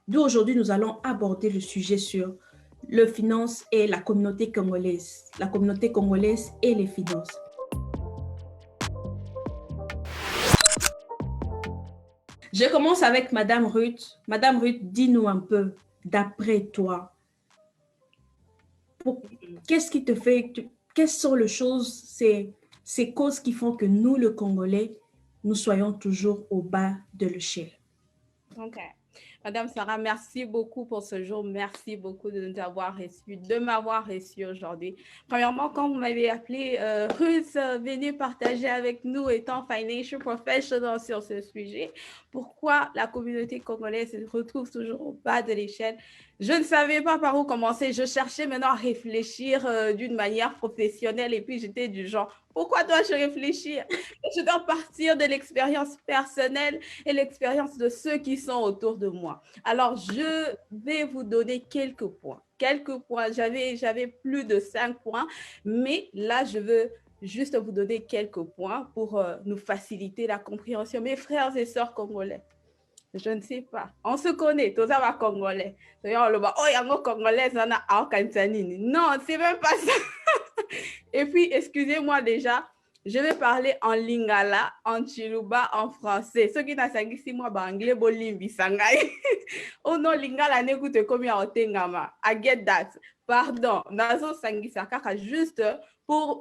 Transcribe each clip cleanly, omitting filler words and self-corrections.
D'où aujourd'hui, nous allons aborder le sujet sur le finance et la communauté congolaise et les finances. Je commence avec Madame Ruth. Madame Ruth, dis-nous un peu, d'après toi, qu'est-ce qui te fait, quelles sont les choses, ces causes qui font que nous, le Congolais, nous soyons toujours au bas de l'échelle? Ok. Madame Sarah, merci beaucoup pour ce jour. Merci beaucoup de nous avoir reçus, de m'avoir reçu aujourd'hui. Premièrement, quand vous m'avez appelé, Ruth, venez partager avec nous, étant financial professional sur ce sujet. Pourquoi la communauté congolaise se retrouve toujours au bas de l'échelle? Je ne savais pas par où commencer. Je cherchais maintenant à réfléchir d'une manière professionnelle et puis j'étais du genre, pourquoi dois-je réfléchir? Je dois partir de l'expérience personnelle et l'expérience de ceux qui sont autour de moi. Alors, je vais vous donner quelques points. Quelques points. J'avais plus de 5 points, mais là, je veux juste vous donner quelques points pour nous faciliter la compréhension. Mes frères et sœurs congolais, je ne sais pas. On se connaît, tous les Congolais. Oh, il y a un Congolais, non, c'est même pas ça. Et puis, excusez-moi déjà, je vais parler en lingala, en chiluba, en français. Ceux qui n'ont si moi, anglais, bolimbi, sangay. Oh non, lingala, n'écoute comme ya otengama. I get that. Pardon. Nazo sangisa kaka juste pour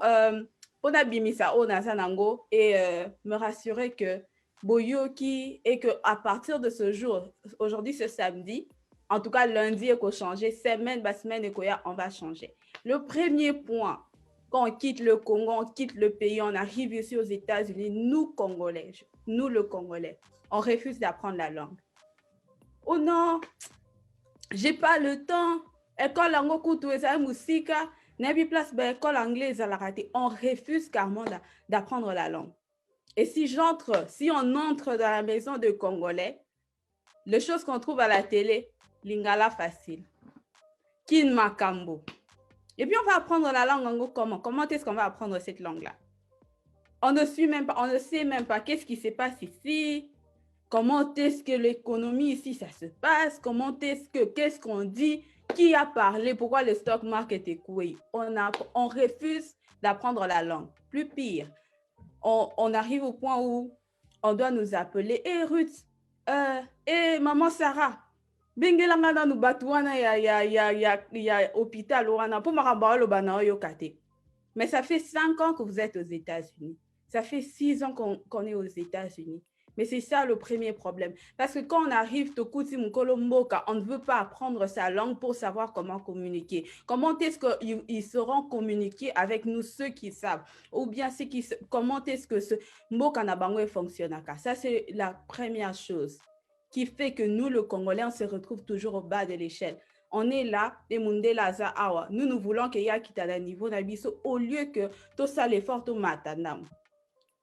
nabimisa o nasanango et me rassurer que boyoki et que à partir de ce jour, aujourd'hui c'est samedi, en tout cas lundi et qu'on changer, semaine, semaine et on va changer. Le premier point, quand on quitte le Congo, on quitte le pays, on arrive ici aux États-Unis, nous Congolais, nous le Congolais, on refuse d'apprendre la langue. Oh non, j'ai pas le temps. École lango kutu eza musika, n'abi place ba école anglaise à la raté. On refuse carrément d'apprendre la langue. Et si on entre dans la maison de Congolais, les choses qu'on trouve à la télé, lingala facile, kin makambo. Et puis on va apprendre la langue en comment? Comment est-ce qu'on va apprendre cette langue-là? On ne sait même pas qu'est-ce qui se passe ici. Comment est-ce que l'économie ici, ça se passe? Qu'est-ce qu'on dit? Qui a parlé? Pourquoi le stock market est coué? On refuse d'apprendre la langue. Plus pire, on arrive au point où on doit nous appeler. Hey Ruth, hey maman Sarah, bengelanga na nubatu wana ya hôpital wana pour maramba lo bana yo kate. Mais ça fait 5 ans que vous êtes aux États-Unis. Ça fait 6 ans qu'on est aux États-Unis. Mais c'est ça le premier problème. Parce que quand on arrive, on ne veut pas apprendre sa langue pour savoir comment communiquer. Comment est-ce qu'ils seront communiqués avec nous, ceux qui savent? Ou bien comment est-ce que ce Mboka Nabango fonctionne? Ça, c'est la première chose qui fait que nous, le Congolais, on se retrouve toujours au bas de l'échelle. On est là, et nous voulons qu'il y ait un niveau d'abisso au lieu que tout ça l'effort au matanam.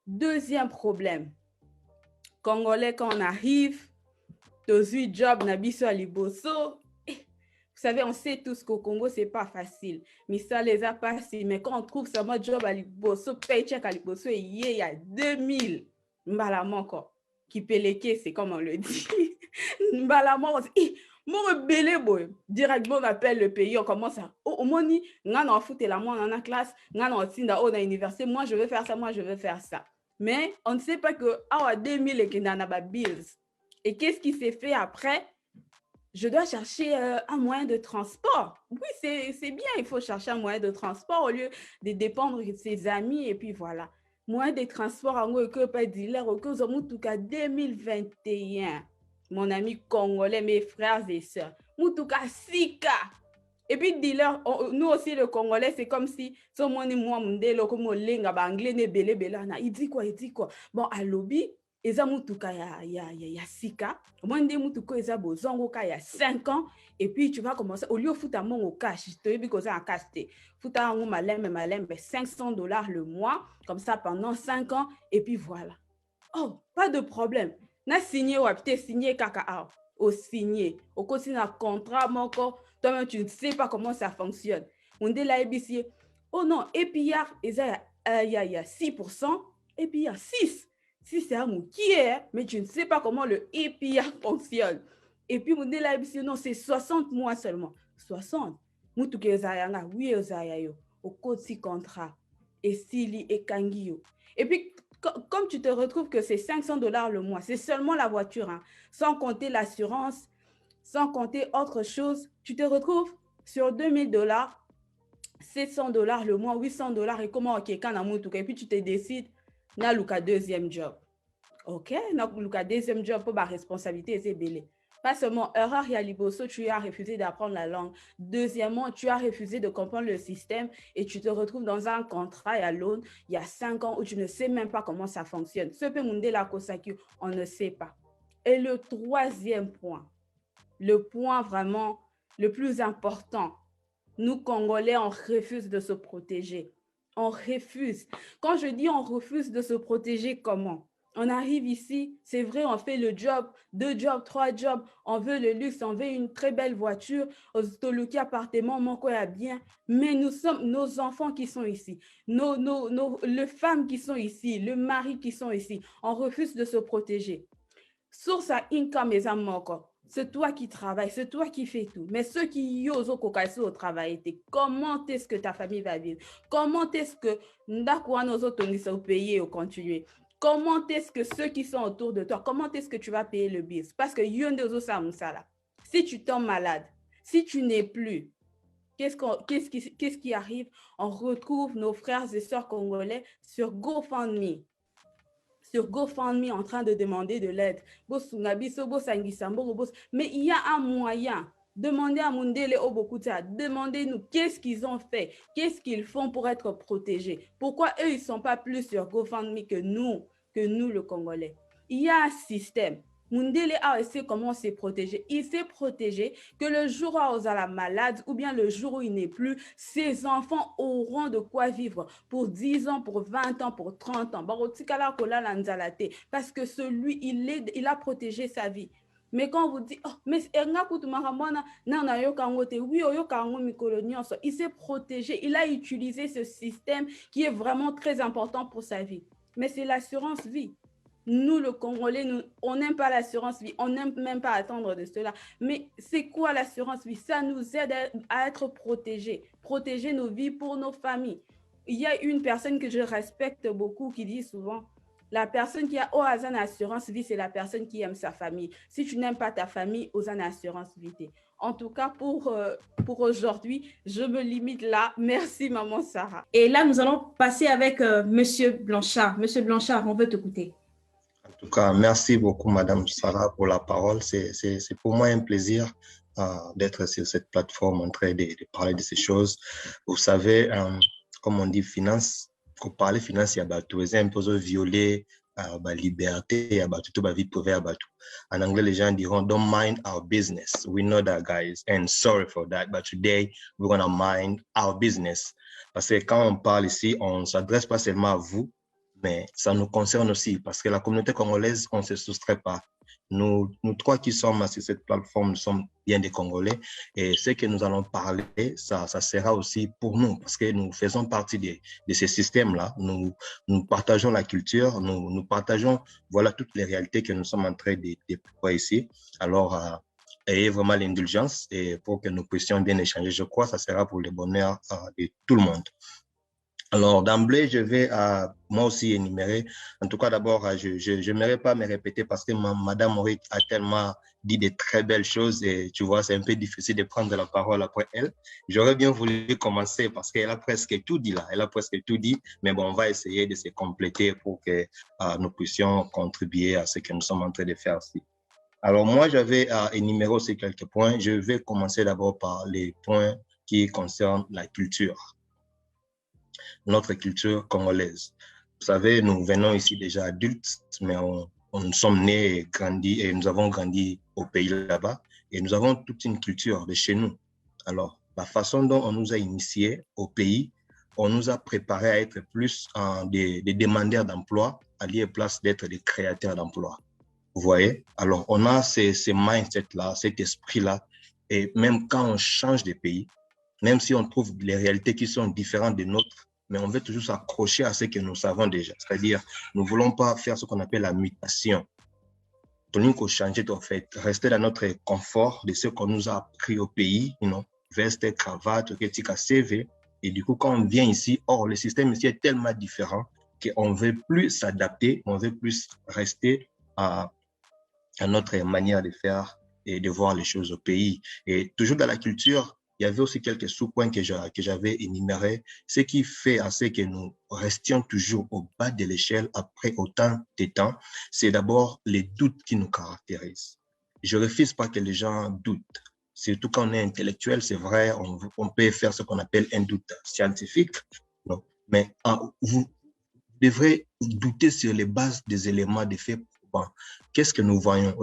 Deuxième problème, Congolais, quand on arrive, tous job nabiso à liboso. Vous savez, on sait tous qu'au Congo, c'est pas facile. Mais ça les a passés. Mais quand on trouve seulement job à liboso, paycheck à liboso, il y a 2000. Mbalamanko. Qui peleke, c'est comme on le dit. Mbalamanko. Mon rebelle, boy. Directement, on appelle le pays, on commence à. Oh, moni, on a foutu la moi, on a classe, on a tinda, on a université. Moi, je veux faire ça, moi, je veux faire ça. Mais on ne sait pas que, à 2000 et qu'il y en a bills. Et qu'est-ce qui s'est fait après? Je dois chercher un moyen de transport. Oui, c'est bien, il faut chercher un moyen de transport au lieu de dépendre de ses amis. Et puis voilà. Moyen de transport, en gros, que pas dealer, que en tout cas 2021. Mon ami congolais, mes frères et sœurs. Mutuka Sika. Et puis, dealer, nous aussi, le Congolais, c'est comme si, moi, anglais, il dit quoi? Bon, à lobby, eza mutuka ya sika. Moi, nde mutuka eza bozongo ka ya 5 ans. Et puis, tu vas commencer, au lieu de foutre mon au cash, tu te dis que ça en cash, foutre un malem, $500 le mois, comme ça pendant 5 ans. Et puis, voilà. Oh, pas de problème. Na signé ou peut-être signé kaka au signé. Au côté d'un contrat, mon corps. Toi-même, tu ne sais pas comment ça fonctionne. On dit la ABC. Oh non, et puis il y a 6%, et puis il y a 6. Si c'est un mot qui est, mais tu ne sais pas comment le APR fonctionne. Et puis, non, c'est 60 mois seulement. 60. Mutuke Zayanga, oui, Zayayo, au code si contrat, et Sili et Kangio. Et puis, comme tu te retrouves que c'est $500 le mois, c'est seulement la voiture, hein, sans compter l'assurance, sans compter autre chose, tu te retrouves sur $2000, $700 le mois, $800, et comment quelqu'un a Mutuke, et puis tu te décides, na luka deuxième job. Ok, na luka deuxième job pour ma responsabilité, c'est belé. Pas seulement erreur, il y a Liboso, tu as refusé d'apprendre la langue. Deuxièmement, tu as refusé de comprendre le système et tu te retrouves dans un contrat à l'aune il y a 5 ans où tu ne sais même pas comment ça fonctionne. Ce peut monde la Kosaki, on ne sait pas. Et le troisième point, le point vraiment le plus important, nous Congolais, on refuse de se protéger. On refuse. Quand je dis on refuse de se protéger, comment? On arrive ici, c'est vrai, on fait le job, 2 jobs, 3 jobs, on veut le luxe, on veut une très belle voiture, Toluki appartement, mon quoi bien, mais nous sommes nos enfants qui sont ici, les femmes qui sont ici, le mari qui sont ici, on refuse de se protéger. Source à income et encore. C'est toi qui travailles, c'est toi qui fais tout. Mais ceux qui osent au travail, comment est-ce que ta famille va vivre? Comment est-ce que nous autres payer ou continuer? Comment est-ce que ceux qui sont autour de toi, comment est-ce que tu vas payer le bis? Parce que si tu tombes malade, si tu n'es plus, qu'est-ce qui arrive? On retrouve nos frères et sœurs congolais sur GoFundMe. Sur GoFundMe en train de demander de l'aide. Mais il y a un moyen. Demandez à Mundele Obokuta, demandez-nous qu'est-ce qu'ils ont fait, qu'est-ce qu'ils font pour être protégés. Pourquoi eux, ils ne sont pas plus sur GoFundMe que nous, le Congolais. Il y a un système. Mundele a essayé comment s'est protégé. Il s'est protégé que le jour où il est malade ou bien le jour où il n'est plus, ses enfants auront de quoi vivre pour 10 ans, pour 20 ans, pour 30 ans. Parce que celui, il a protégé sa vie. Mais quand vous dites, oh, mais il s'est protégé, il a utilisé ce système qui est vraiment très important pour sa vie. Mais c'est l'assurance vie. Nous, le Congolais, on n'aime pas l'assurance vie, on n'aime même pas attendre de cela. Mais c'est quoi l'assurance vie? Ça nous aide à être protégés, protéger nos vies pour nos familles. Il y a une personne que je respecte beaucoup qui dit souvent, la personne qui a une assurance vie, c'est la personne qui aime sa famille. Si tu n'aimes pas ta famille, aux une assurance vie. En tout cas, pour aujourd'hui, je me limite là. Merci, maman Sarah. Et là, nous allons passer avec Monsieur Blanchard. Monsieur Blanchard, on veut t'écouter. En tout cas, merci beaucoup, Madame Sarah, pour la parole. C'est pour moi un plaisir d'être sur cette plateforme en train de parler de ces choses. Vous savez, comme on dit finance, pour parler finance, il y a tout un peu violer la liberté, il y a toute la vie privée. En anglais, les gens diront, don't mind our business. We know that, guys, and sorry for that, but today, we're going to mind our business. Parce que quand on parle ici, on ne s'adresse pas seulement à vous, mais ça nous concerne aussi, parce que la communauté congolaise, on ne se soustrait pas. Nous trois qui sommes sur cette plateforme, nous sommes bien des Congolais, et ce que nous allons parler, ça sera aussi pour nous, parce que nous faisons partie de ces systèmes-là. Nous partageons la culture, nous partageons voilà, toutes les réalités que nous sommes en train de voir ici. Alors, ayez vraiment l'indulgence et pour que nous puissions bien échanger. Je crois que ça sera pour le bonheur de tout le monde. Alors, d'emblée, je vais moi aussi énumérer. En tout cas, d'abord, je n'aimerais pas me répéter parce que Madame Maurice a tellement dit de très belles choses et tu vois, c'est un peu difficile de prendre la parole après elle. J'aurais bien voulu commencer parce qu'elle a presque tout dit là. Elle a presque tout dit, mais bon, on va essayer de se compléter pour que nous puissions contribuer à ce que nous sommes en train de faire ici. Alors, moi, j'avais énuméré aussi quelques points. Je vais commencer d'abord par les points qui concernent la culture. Notre culture congolaise. Vous savez, nous venons ici déjà adultes, mais nous sommes nés et grandis et nous avons grandi au pays là-bas et nous avons toute une culture de chez nous. Alors, la façon dont on nous a initiés au pays, on nous a préparés à être plus des demandeurs d'emploi, à lieu place d'être des créateurs d'emploi. Vous voyez? Alors, on a ces mindsets-là, cet esprit-là, et même quand on change de pays, même si on trouve les réalités qui sont différentes des nôtres, mais on veut toujours s'accrocher à ce que nous savons déjà. C'est-à-dire, nous ne voulons pas faire ce qu'on appelle la mutation. Nous avons changé, en fait, rester dans notre confort de ce qu'on nous a appris au pays, veste, cravate, CV. Et du coup, quand on vient ici, le système ici est tellement différent qu'on ne veut plus s'adapter, on veut plus rester à notre manière de faire et de voir les choses au pays. Et toujours dans la culture, il y avait aussi quelques sous-points que j'avais énumérés. Ce qui fait à ce que nous restions toujours au bas de l'échelle après autant de temps, c'est d'abord les doutes qui nous caractérisent. Je ne refuse pas que les gens doutent. Surtout quand on est intellectuel, c'est vrai, on peut faire ce qu'on appelle un doute scientifique. Non? Mais vous devrez douter sur les bases des éléments de faits. Qu'est-ce que nous voyons?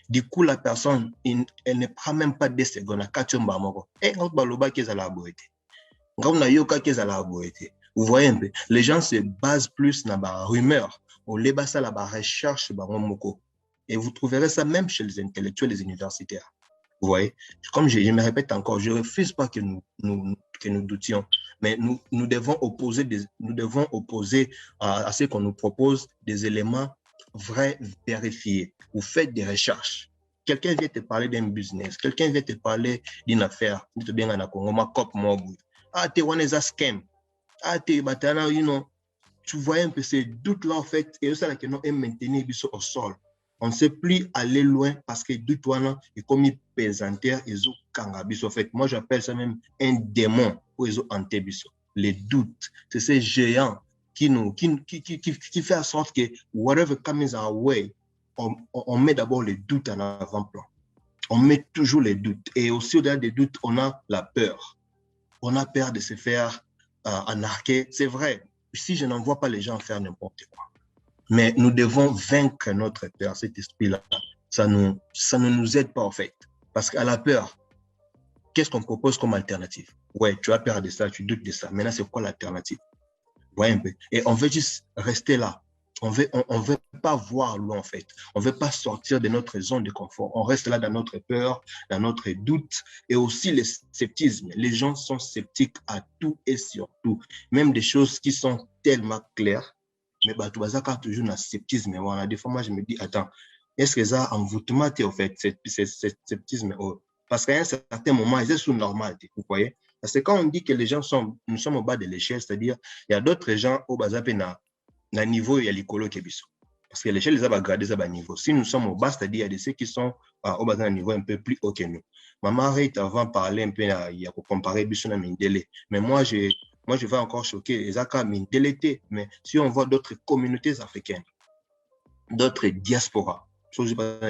Du coup, la personne, elle ne prend même pas 2 secondes. Vous voyez un peu, les gens se basent plus dans la rumeur, au lébassa la recherche, et vous trouverez ça même chez les intellectuels, les universitaires. Vous voyez, comme je me répète encore, je ne refuse pas que nous doutions, mais nous devons opposer à ce qu'on nous propose des éléments vrais, vérifiés. Vous faites des recherches. Quelqu'un vient te parler d'un business, quelqu'un vient te parler d'une affaire, tu scam. Tu vois un peu ces doutes-là, en fait, et ça, que nous aimons maintenir au sol. On ne sait plus aller loin parce que doute est comme une pesanteur et cannabis. En fait, moi, j'appelle ça même un démon pour les antébiso. Les doutes, c'est ces géants qui fait en sorte que whatever comes our way, on met d'abord les doutes en avant-plan. On met toujours les doutes. Et aussi, au-delà des doutes, on a la peur. On a peur de se faire anarquer. C'est vrai, si je n'en vois pas les gens faire n'importe quoi. Mais nous devons vaincre notre peur, cet esprit-là. Ça ne nous aide pas, en fait. Parce qu'à la peur, qu'est-ce qu'on propose comme alternative? Ouais, tu as peur de ça, tu doutes de ça. Maintenant, c'est quoi l'alternative? Ouais, un peu. Et on veut juste rester là. On veut pas voir loin, en fait. On veut pas sortir de notre zone de confort. On reste là dans notre peur, dans notre doute et aussi le sceptisme. Les gens sont sceptiques à tout et surtout. Même des choses qui sont tellement claires. Mais bah, tu vas toujours dans le sceptisme. Voilà, des fois, moi, je me dis, attends, est-ce que ça envoûtement, en fait, ce sceptisme? Parce qu'à un certain moment, c'est sous-normal, vous voyez? Parce que quand on dit que les gens nous sommes au bas de l'échelle, c'est-à-dire, il y a d'autres gens au bas de niveau, il y a l'écolo qui est bissot. Parce que l'échelle, les a gradé à niveau. Si nous sommes au bas, c'est-à-dire, il y a de ceux qui sont au bas d'un niveau un peu plus haut que nous. Maman Reit avant parler un peu, il y a comparer bissot à Mindele. Mais moi, je vais encore choquer les Aka Mindeleté. Mais si on voit d'autres communautés africaines, d'autres diasporas,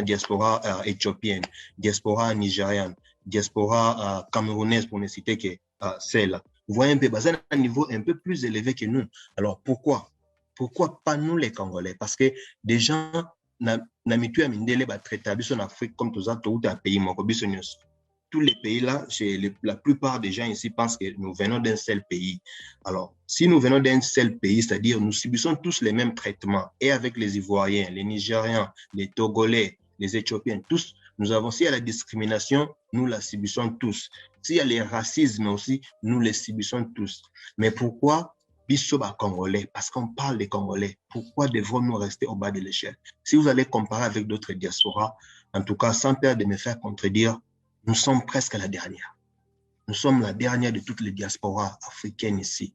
diaspora éthiopienne, diaspora nigériane, diaspora camerounaise, pour ne citer que celle-là. Vous voyez un peu, c'est un niveau un peu plus élevé que nous. Alors pourquoi? Pourquoi pas nous les Congolais? Parce que des gens n'habituent à mindele traiter en Afrique comme tous les pays, tous les pays là, la plupart des gens ici pensent que nous venons d'un seul pays. Alors, si nous venons d'un seul pays, c'est-à-dire nous subissons tous les mêmes traitements, et avec les Ivoiriens, les Nigériens, les Togolais, les Éthiopiens, tous, nous avons, s'il y a la discrimination, nous la subissons tous. S'il y a les racismes aussi, nous les subissons tous. Mais pourquoi Bissoba Congolais? Parce qu'on parle des Congolais. Pourquoi devons-nous rester au bas de l'échelle? Si vous allez comparer avec d'autres diasporas, en tout cas, sans peur de me faire contredire, nous sommes presque la dernière. Nous sommes la dernière de toutes les diasporas africaines ici.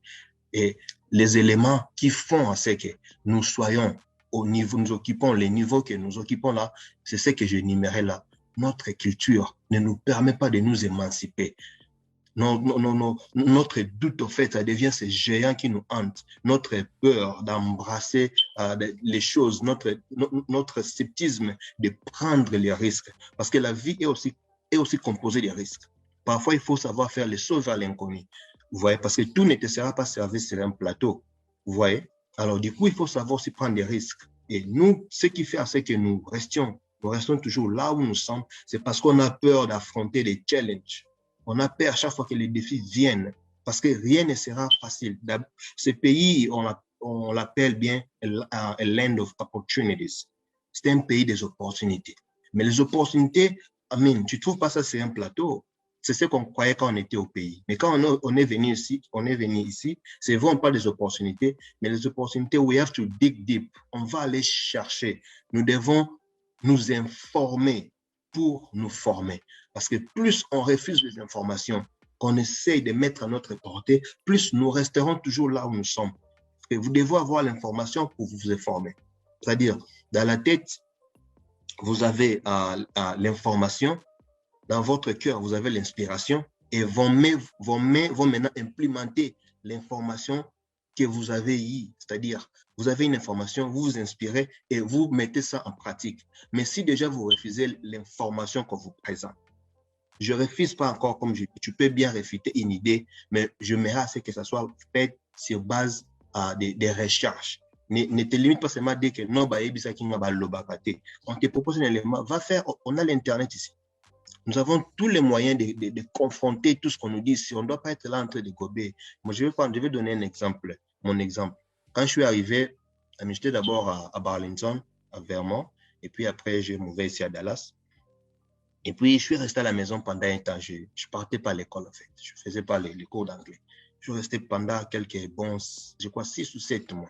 Et les éléments qui font à ce que nous soyons au niveau, nous occupons les niveaux que nous occupons là, c'est ce que j'énumérais là. Notre culture ne nous permet pas de nous émanciper. Notre doute, au fait, ça devient ces géants qui nous hantent. Notre peur d'embrasser les choses, notre sceptisme de prendre les risques. Parce que la vie est aussi composée de risques. Parfois, il faut savoir faire les sauts vers l'inconnu. Vous voyez, parce que tout ne te sera pas servi sur un plateau. Vous voyez? Alors, du coup, il faut savoir aussi prendre des risques. Et nous, ce qui fait à ce que nous restons toujours là où nous sommes, c'est parce qu'on a peur d'affronter des challenges. On a peur à chaque fois que les défis viennent, parce que rien ne sera facile. Ce pays, on l'appelle bien a land of opportunities. C'est un pays des opportunités. Mais les opportunités, tu ne trouves pas ça sur un plateau. c'est ce qu'on croyait quand on était au pays. Mais quand on est venu ici, c'est vrai, on parle des opportunités, mais les opportunités, we have to dig deep. On va aller chercher. Nous devons nous informer pour nous former. Parce que plus on refuse les informations qu'on essaye de mettre à notre portée, plus nous resterons toujours là où nous sommes. Parce que vous devez avoir l'information pour vous informer. C'est-à-dire, dans la tête, vous avez l'information. Dans votre cœur, vous avez l'inspiration et vont maintenant implémenter l'information que vous avez eue. C'est-à-dire, vous avez une information, vous vous inspirez et vous mettez ça en pratique. Mais si déjà vous refusez l'information qu'on vous présente, je ne refuse pas encore, comme tu peux bien réfuter une idée, mais je mets à ce que ça soit fait sur base des recherches. Ne te limite pas seulement à dire que non, on te propose un élément, va faire, on a l'Internet ici. Nous avons tous les moyens de confronter tout ce qu'on nous dit. Si on ne doit pas être là en train de gober. Moi, je vais donner un exemple. Mon exemple. Quand je suis arrivé, j'étais d'abord à Burlington, à Vermont, et puis après, j'ai mouvais ici à Dallas. Et puis, je suis resté à la maison pendant un temps. Je ne partais pas à l'école, en fait. Je ne faisais pas les cours d'anglais. Je suis resté pendant quelques bons, je crois, 6 ou 7 mois.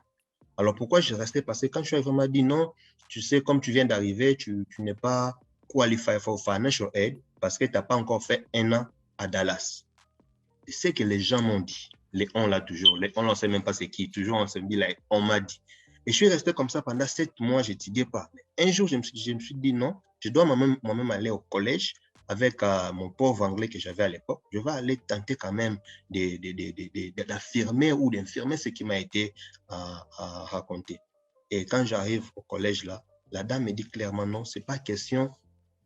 Alors, pourquoi je restais? Parce que quand je suis arrivé, on m'a dit non, tu sais, comme tu viens d'arriver, tu n'es pas qualified for financial aid parce que tu n'as pas encore fait 1 an à Dallas. C'est ce que les gens m'ont dit. Les on là toujours. Les on, on ne sait même pas c'est qui. Toujours, on se dit là, on m'a dit. Et je suis resté comme ça pendant 7 mois, je n'étudiais pas. Un jour, je me suis dit non, je dois moi-même aller au collège avec mon pauvre anglais que j'avais à l'époque. Je vais aller tenter quand même d'affirmer ou d'infirmer ce qui m'a été raconté. Et quand j'arrive au collège là, la dame me dit clairement non, ce n'est pas question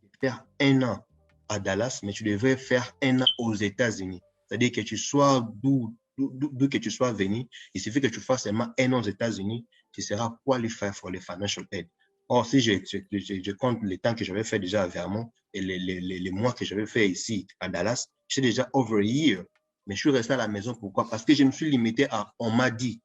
de faire 1 an à Dallas, mais tu devrais faire 1 an aux États-Unis. C'est-à-dire que tu sois d'où que tu sois venu, il suffit que tu fasses seulement 1 an aux États-Unis, tu seras qualified for the financial aid. Or, si je compte le temps que j'avais fait déjà à Vermont et les mois que j'avais fait ici à Dallas, j'ai déjà over a year. Mais je suis resté à la maison. Pourquoi? Parce que je me suis limité à on m'a dit.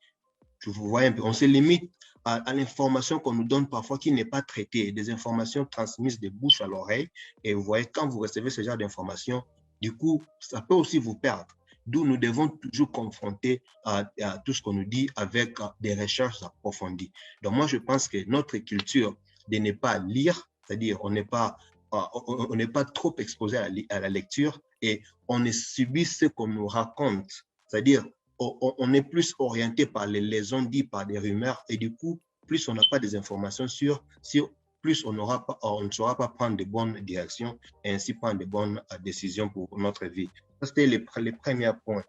Vous voyez un peu, on se limite à l'information qu'on nous donne parfois qui n'est pas traitée, des informations transmises de bouche à l'oreille. Et vous voyez, quand vous recevez ce genre d'informations, du coup, ça peut aussi vous perdre. D'où nous devons toujours confronter à tout ce qu'on nous dit avec des recherches approfondies. Donc moi, je pense que notre culture de ne pas lire, c'est-à-dire on n'est pas trop exposé à la lecture et on subit ce qu'on nous raconte. C'est-à-dire on est plus orienté par les on-dit, par des rumeurs et du coup, plus on n'a pas des informations sur plus on ne saura pas prendre de bonnes directions et ainsi prendre de bonnes décisions pour notre vie. C'était les premiers points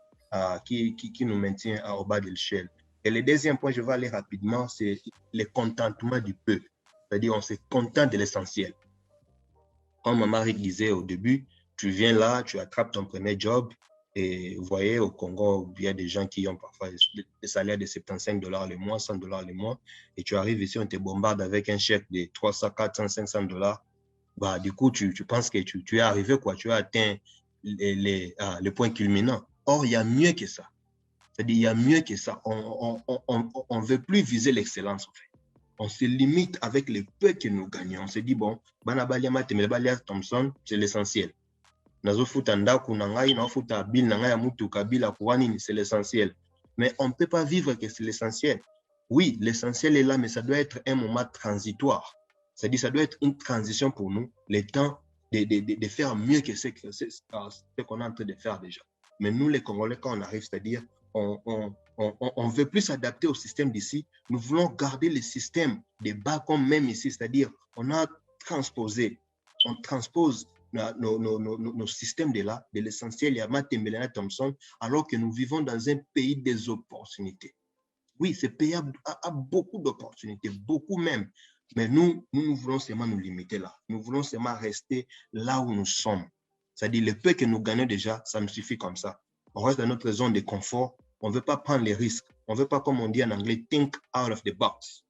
qui nous maintient au bas de l'échelle. Et le deuxième point, je vais aller rapidement, c'est le contentement du peu. C'est-à-dire, on se contente de l'essentiel. Comme ma mari disait au début, tu viens là, tu attrapes ton premier job. Et vous voyez, au Congo, il y a des gens qui ont parfois des salaires de $75 le mois, $100 le mois. Et tu arrives ici, on te bombarde avec un chèque de 300, 400, $500. Bah, du coup, tu penses que tu es arrivé, quoi. Tu as atteint le point culminant. Or, il y a mieux que ça. C'est-à-dire, il y a mieux que ça. On ne veut plus viser l'excellence, en fait. On se limite avec le peu que nous gagnons. On se dit, bon, Thompson, c'est l'essentiel. C'est l'essentiel. Mais on ne peut pas vivre que c'est l'essentiel. Oui, l'essentiel est là, mais ça doit être un moment transitoire. C'est-à-dire, ça doit être une transition pour nous, le temps de faire mieux que ce qu'on est en train de faire déjà. Mais nous, les Congolais, quand on arrive, c'est-à-dire, on veut plus s'adapter au système d'ici. Nous voulons garder le système des bas-fonds même ici, c'est-à-dire, on transpose nos systèmes de là, de l'essentiel, Yama Tembelena Thompson, alors que nous vivons dans un pays des opportunités. Oui, ce pays a beaucoup d'opportunités, beaucoup même. Mais nous voulons seulement nous limiter là. Nous voulons seulement rester là où nous sommes. C'est-à-dire, le peu que nous gagnons déjà, ça me suffit comme ça. On reste dans notre zone de confort. On ne veut pas prendre les risques. On ne veut pas, comme on dit en anglais, think out of the box.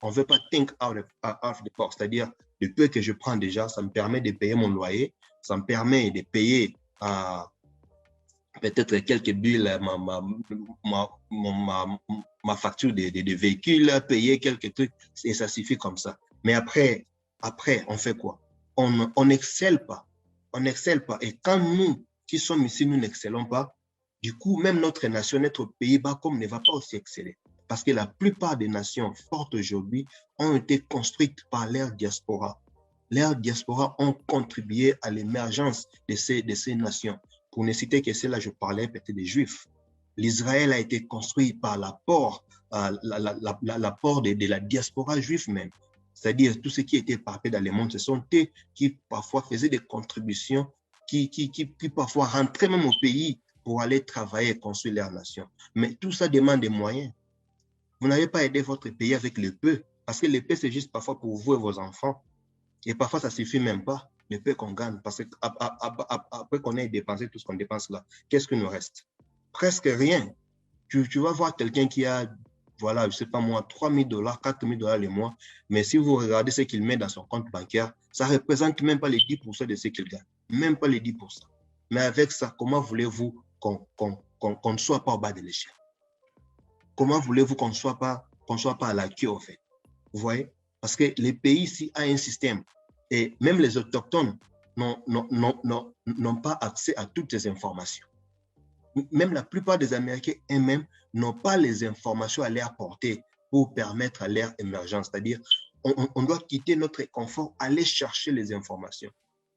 On ne veut pas think out of the box. C'est-à-dire, le peu que je prends déjà, ça me permet de payer mon loyer. Ça me permet de payer peut-être quelques billes, ma facture de véhicule, payer quelques trucs, et ça suffit comme ça. Mais après on fait quoi? On n'excelle pas. On n'excelle pas. Et quand nous, si sommes ici, nous n'excellons pas, du coup, même notre nation, notre Pays-Bas, comme ne va pas aussi exceller. Parce que la plupart des nations fortes aujourd'hui ont été construites par l'ère diaspora. L'ère diaspora ont contribué à l'émergence de ces nations. Pour ne citer que celle-là, je parlais peut-être des Juifs. L'Israël a été construit par l'apport de la diaspora juive même. C'est-à-dire tout ce qui était éparpillé dans le monde, ce sont eux qui parfois faisaient des contributions, qui parfois rentraient même au pays pour aller travailler et construire leur nation. Mais tout ça demande des moyens. Vous n'avez pas aidé votre pays avec le peu, parce que le peu, c'est juste parfois pour vous et vos enfants. Et parfois, ça ne suffit même pas, le peu qu'on gagne, parce qu'après qu'on ait dépensé tout ce qu'on dépense là, qu'est-ce qu'il nous reste? Presque rien. Tu vas voir quelqu'un qui a, voilà, je ne sais pas moi, 3 000 $, 4 000 $ le mois, mais si vous regardez ce qu'il met dans son compte bancaire, ça ne représente même pas les 10% de ce qu'il gagne, même pas les 10%. Mais avec ça, comment voulez-vous qu'on ne soit pas au bas de l'échelle? Comment voulez-vous qu'on ne soit pas à la queue, en fait? Vous voyez? Parce que les pays ici ont un système, et même les autochtones n'ont pas accès à toutes ces informations. Même la plupart des Américains eux-mêmes n'ont pas les informations à leur porter pour permettre à leur émergence. C'est-à-dire, on doit quitter notre confort, aller chercher les informations.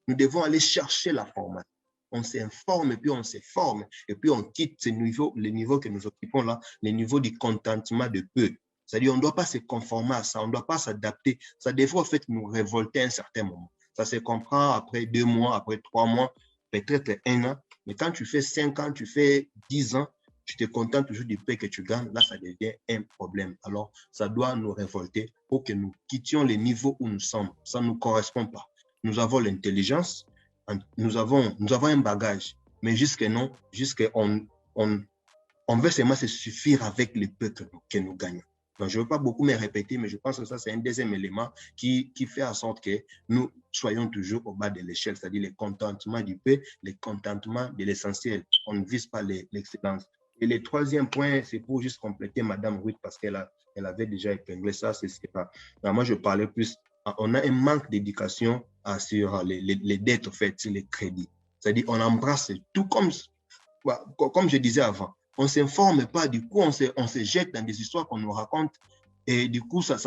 Nous devons aller chercher la formation. On s'informe et puis on se forme et puis on quitte les niveaux que nous occupons là, les niveaux du contentement de peu. C'est-à-dire, on ne doit pas se conformer à ça, on ne doit pas s'adapter. Ça devrait en fait nous révolter à un certain moment. Ça se comprend après 2 mois, après 3 mois, peut-être 1 an. Mais quand tu fais 5 ans, tu fais 10 ans, tu te contentes toujours du peu que tu gagnes, là, ça devient un problème. Alors, ça doit nous révolter pour que nous quittions les niveaux où nous sommes. Ça ne nous correspond pas. Nous avons l'intelligence, nous avons un bagage, mais on veut seulement se suffire avec le peu que nous gagnons. Donc, je ne veux pas beaucoup me répéter, mais je pense que ça, c'est un deuxième élément qui fait en sorte que nous soyons toujours au bas de l'échelle, c'est-à-dire le contentement du peu, le contentement de l'essentiel. On ne vise pas l'excellence. Et le troisième point, c'est pour juste compléter Madame Ruth, parce qu'elle avait déjà épinglé ça, c'est ce que moi, je parlais plus. On a un manque d'éducation sur les dettes, en fait, sur les crédits. C'est-à-dire, on embrasse tout comme je disais avant. On ne s'informe pas, du coup, on se jette dans des histoires qu'on nous raconte et du coup, ça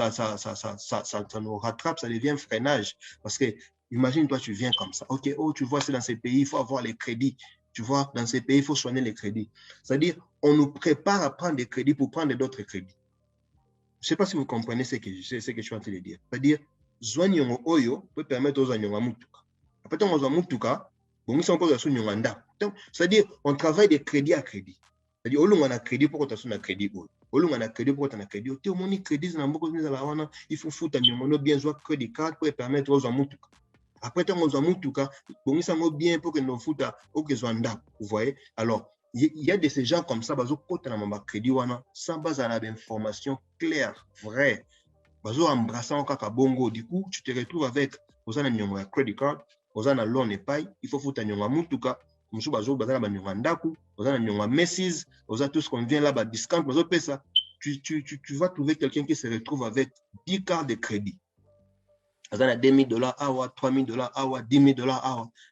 nous rattrape, ça devient un freinage. Parce que, imagine, toi, tu viens comme ça. OK, oh, tu vois, c'est dans ces pays, il faut avoir les crédits. Tu vois, dans ces pays, il faut soigner les crédits. C'est-à-dire, on nous prépare à prendre des crédits pour prendre d'autres crédits. Je ne sais pas si vous comprenez ce que je suis en train de dire. C'est-à-dire, Zwanyo Oyo peut permettre aux Zwanyo Mutuka. Après, on a Mutuka, c'est-à-dire, on travaille de crédit à crédit. C'est-à-dire, on a crédit pour qu'on ait un crédit. On a crédit pour qu'on ait un crédit. Il faut foutre un bien jouer crédit card pour permettre aux Mutuka. Après, on a Mutuka, on a bien pour que nous foutent au Gezwanda. Vous voyez? Alors, il y a de ces gens comme ça, crédit sans base à l'information claire, vraie. Embrassant bongo, du coup, tu te retrouves avec un credit card, un loan et paye, il faut foutre un mutuka, tu vas trouver quelqu'un qui se retrouve avec 10 cartes de crédit. $2 000, 3 000, 10 000,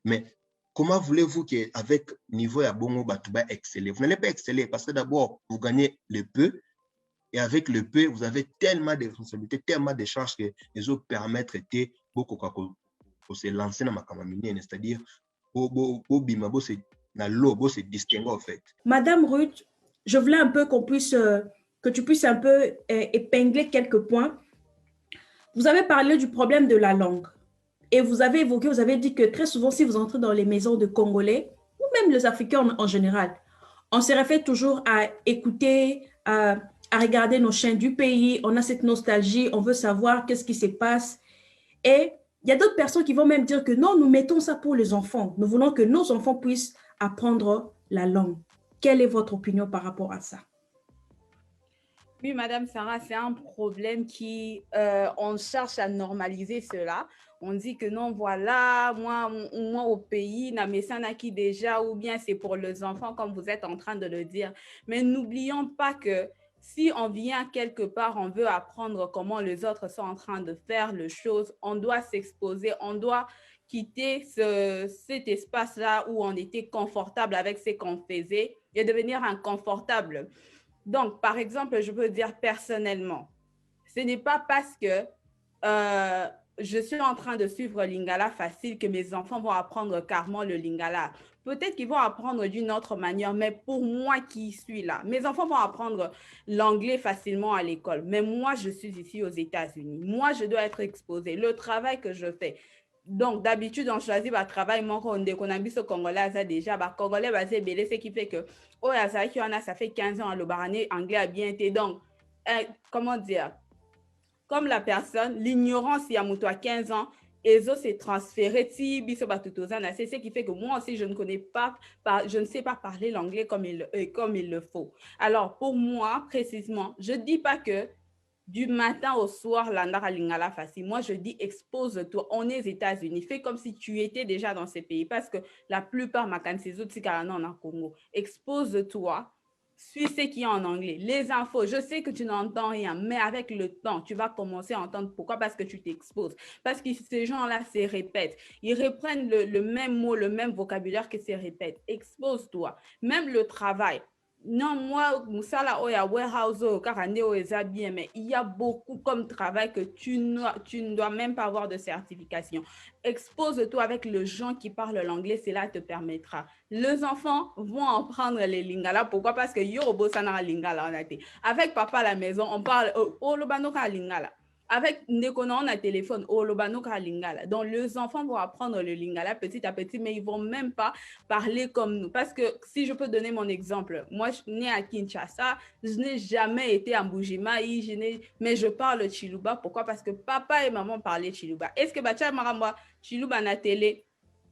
mais comment voulez-vous qu'avec niveau à bongo, tu vas exceller? Vous n'allez pas exceller parce que d'abord, vous gagnez le peu. Et avec le peu, vous avez tellement de responsabilités, tellement de charges que les autres permettent de beaucoup pour se lancer dans ma camarade, c'est-à-dire se distinguer en fait. Madame Ruth, je voulais un peu que tu puisses un peu épingler quelques points. Vous avez parlé du problème de la langue et vous avez dit que très souvent, si vous entrez dans les maisons de Congolais ou même les Africains en général, on se réfère toujours à écouter, à regarder nos chaînes du pays, on a cette nostalgie, on veut savoir qu'est-ce qui se passe. Et il y a d'autres personnes qui vont même dire que non, nous mettons ça pour les enfants. Nous voulons que nos enfants puissent apprendre la langue. Quelle est votre opinion par rapport à ça? Oui, Madame Sarah, c'est un problème on cherche à normaliser cela. On dit que non, voilà, moi au pays, n'a qui déjà, ou bien c'est pour les enfants, comme vous êtes en train de le dire. Mais n'oublions pas que si on vient quelque part, on veut apprendre comment les autres sont en train de faire les choses, on doit s'exposer, on doit quitter cet espace-là où on était confortable avec ce qu'on faisait et devenir inconfortable. Donc, par exemple, je peux dire personnellement, ce n'est pas parce que je suis en train de suivre Lingala facile que mes enfants vont apprendre carrément le Lingala. Peut-être qu'ils vont apprendre d'une autre manière, mais pour moi qui suis là, mes enfants vont apprendre l'anglais facilement à l'école. Mais moi, je suis ici aux États-Unis. Moi, je dois être exposée. Le travail que je fais. Donc, d'habitude, on choisit le travail. Moi, on a vu ce Congolais, ça déjà. Congolais, c'est belé, ce qui fait que, oh, ça fait 15 ans, le baranais anglais a bien été. Donc, comment dire? Comme la personne, l'ignorance, il y a moi 15 ans, et ça s'est transféré, c'est ce qui fait que moi aussi, je ne sais pas parler l'anglais comme il le faut. Alors, pour moi, précisément, je ne dis pas que du matin au soir, l'andara lingala facile. Moi, je dis expose-toi. On est aux États-Unis. Fais comme si tu étais déjà dans ces pays parce que la plupart, ces autres, c'est en Congo. Expose-toi. Suis ce qui est en anglais. Les infos, je sais que tu n'entends rien, mais avec le temps, tu vas commencer à entendre. Pourquoi? Parce que tu t'exposes. Parce que ces gens-là se répètent. Ils reprennent le même mot, le même vocabulaire que se répète. Expose-toi. Même le travail. Non, moi, Moussala, Oya, warehouse, Karande, Oya, bien, mais il y a beaucoup comme travail que tu ne dois même pas avoir de certification. Expose-toi avec les gens qui parlent l'anglais, cela te permettra. Les enfants vont apprendre les lingala. Pourquoi? Parce que Yoruba, ça n'a lingala. Avec papa à la maison, on parle Olobanoka lingala. Avec Ndekona, on a téléphone, Olobanoka lingala. Donc, les enfants vont apprendre le lingala petit à petit, mais ils ne vont même pas parler comme nous. Parce que si je peux donner mon exemple, moi, je suis née à Kinshasa, je n'ai jamais été à Mbujimaï, mais je parle Chiluba. Pourquoi? Parce que papa et maman parlaient Chiluba. Est-ce que Bacha Maramba, Chiluba na télé?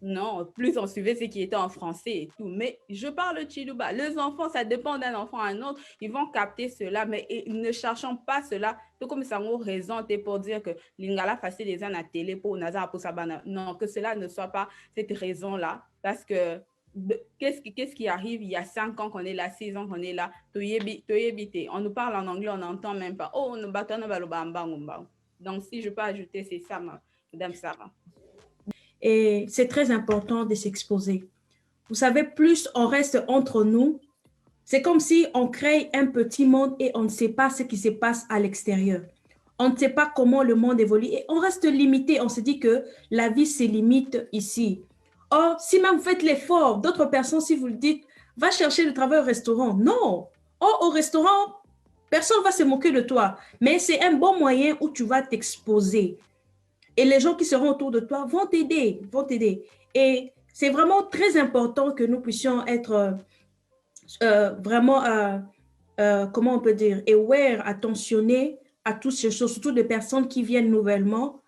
Non, plus on suivait ce qui était en français et tout. Mais je parle Chiluba. Les enfants, ça dépend d'un enfant à un autre. Ils vont capter cela, mais ne cherchons pas cela. Tout comme ça, on raison pour dire que Lingala facile les ans à télé pour Nazar pour Sabana. Non, que cela ne soit pas cette raison-là. Parce que qu'est-ce qui arrive? Il y a 5 ans qu'on est là, 6 ans qu'on est là. On nous parle en anglais, on n'entend même pas. Oh, on nous bat, donc, si je peux ajouter, c'est ça, Madame Sarah. Et c'est très important de s'exposer. Vous savez, plus on reste entre nous, c'est comme si on crée un petit monde et on ne sait pas ce qui se passe à l'extérieur. On ne sait pas comment le monde évolue et on reste limité. On se dit que la vie se limite ici. Or, si même vous faites l'effort, d'autres personnes, si vous le dites, va chercher le travail au restaurant. Non. Or, au restaurant, personne ne va se moquer de toi. Mais c'est un bon moyen où tu vas t'exposer. Et les gens qui seront autour de toi vont t'aider, Et c'est vraiment très important que nous puissions être vraiment, comment on peut dire, aware, attentionnés à toutes ces choses, surtout des personnes qui viennent nouvellement.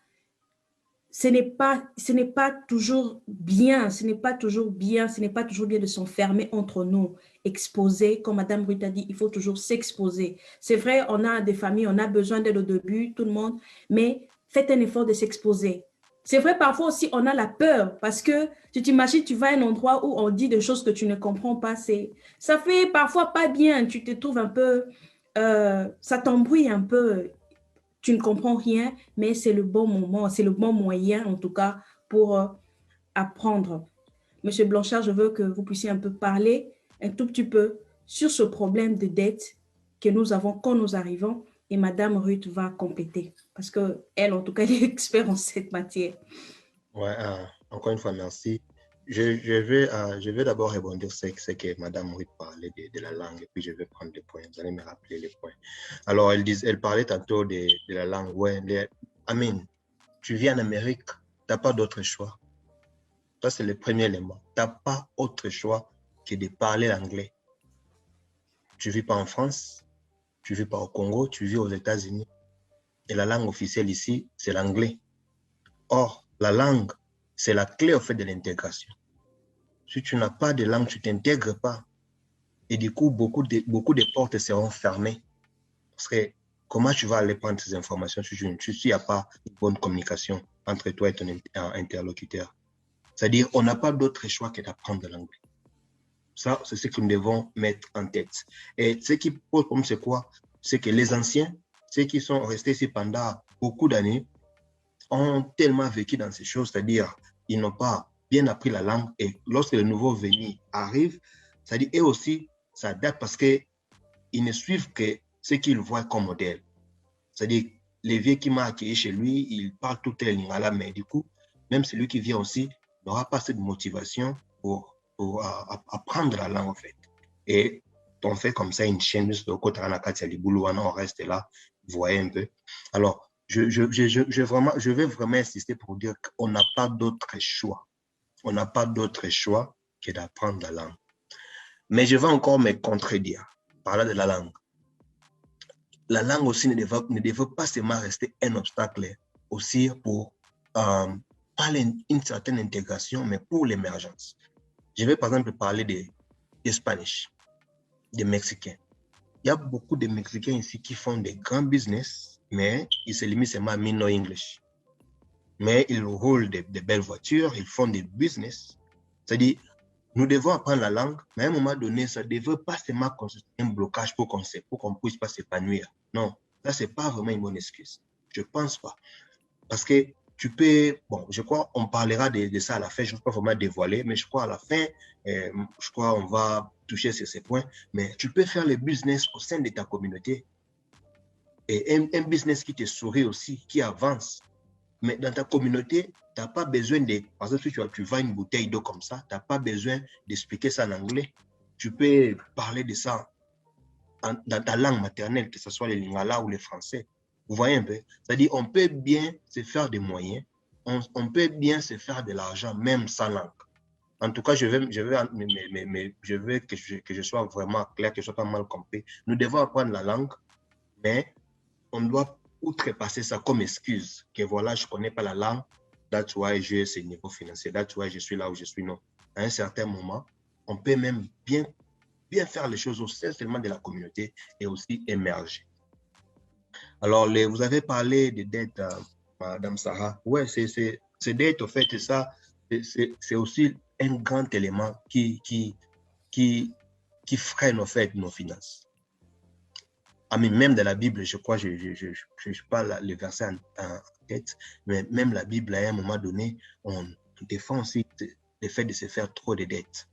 Ce n'est pas toujours bien, ce n'est pas toujours bien de s'enfermer entre nous, exposer, comme Madame Ruth a dit, il faut toujours s'exposer. C'est vrai, on a des familles, on a besoin d'aide au début, tout le monde, mais faites un effort de s'exposer. C'est vrai, parfois aussi, on a la peur parce que tu t'imagines, tu vas à un endroit où on dit des choses que tu ne comprends pas. Ça fait parfois pas bien. Tu te trouves un peu, ça t'embrouille un peu. Tu ne comprends rien, mais c'est le bon moment, c'est le bon moyen, en tout cas, pour apprendre. Monsieur Blanchard, je veux que vous puissiez un peu parler un tout petit peu sur ce problème de dette que nous avons quand nous arrivons. Et Madame Ruth va compléter parce qu'elle, en tout cas, elle est experte en cette matière. Ouais, encore une fois, merci. Je vais d'abord rebondir sur ce que Madame Ruth parlait de la langue et puis je vais prendre les points. Vous allez me rappeler les points. Alors, elle parlait tantôt de la langue. Ouais, Amine, tu viens en Amérique, tu n'as pas d'autre choix. Ça, c'est le premier élément. Tu n'as pas autre choix que de parler l'anglais. Tu ne vis pas en France. Tu ne vis pas au Congo, tu vis aux États-Unis. Et la langue officielle ici, c'est l'anglais. Or, la langue, c'est la clé au fait de l'intégration. Si tu n'as pas de langue, tu ne t'intègres pas. Et du coup, beaucoup de portes seront fermées. Parce que comment tu vas aller prendre ces informations si il n'y a pas une bonne communication entre toi et ton interlocuteur? C'est-à-dire, on n'a pas d'autre choix que d'apprendre l'anglais. Ça, c'est ce que nous devons mettre en tête. Et ce qui pose problème, c'est quoi? C'est que les anciens, ceux qui sont restés ici pendant beaucoup d'années, ont tellement vécu dans ces choses, c'est-à-dire ils n'ont pas bien appris la langue. Et lorsque les nouveaux venus arrivent, c'est-à-dire eux aussi s'adaptent parce qu'ils ne suivent que ce qu'ils voient comme modèle. C'est-à-dire, les vieux qui m'ont accueilli chez lui, ils parlent toutes les lingala, mais du coup, même celui qui vient aussi n'aura pas cette motivation pour apprendre la langue, en fait. Et on fait comme ça une chaîne de côté on reste là, vous voyez un peu. Alors, je vais vraiment insister pour dire qu'on n'a pas d'autre choix. On n'a pas d'autre choix que d'apprendre la langue. Mais je vais encore me contredire, parler de la langue. La langue aussi ne devrait pas seulement rester un obstacle aussi pour pas une certaine intégration, mais pour l'émergence. Je vais par exemple parler des Spanish, des Mexicains. Il y a beaucoup de Mexicains ici qui font des grands business, mais ils se limitent seulement à no English. Mais ils roulent de belles voitures, ils font des business. C'est-à-dire, nous devons apprendre la langue, mais à un moment donné, ça ne devrait pas seulement constituer un blocage pour qu'on ne puisse pas s'épanouir. Non, ça, ce n'est pas vraiment une bonne excuse. Je ne pense pas. Parce que tu peux, bon, je crois qu'on parlera de ça à la fin, je ne veux pas vraiment dévoiler, mais je crois à la fin, je crois qu'on va toucher sur ces points, mais tu peux faire le business au sein de ta communauté. Et un business qui te sourit aussi, qui avance. Mais dans ta communauté, tu n'as pas besoin de... Par exemple, si tu vends une bouteille d'eau comme ça, tu n'as pas besoin d'expliquer ça en anglais. Tu peux parler de ça dans ta langue maternelle, que ce soit le lingala ou le français. Vous voyez un peu? C'est-à-dire, on peut bien se faire des moyens, on peut bien se faire de l'argent, même sans langue. En tout cas, je veux que je sois vraiment clair, que je ne sois pas mal compris. Nous devons apprendre la langue, mais on doit outrepasser ça comme excuse, que voilà, je ne connais pas la langue, that's why j'ai ce niveau financier, that's why je suis là où je suis. Non. À un certain moment, on peut même bien faire les choses au sein seulement de la communauté et aussi émerger. Alors, vous avez parlé des dettes, Madame Sarah. Ouais, ces dettes, en fait, ça, c'est aussi un grand élément qui freine, en fait, nos finances. Même dans la Bible, je crois, je ne sais pas les versets en tête, mais même la Bible, à un moment donné, on défend aussi le fait de se faire trop de dettes.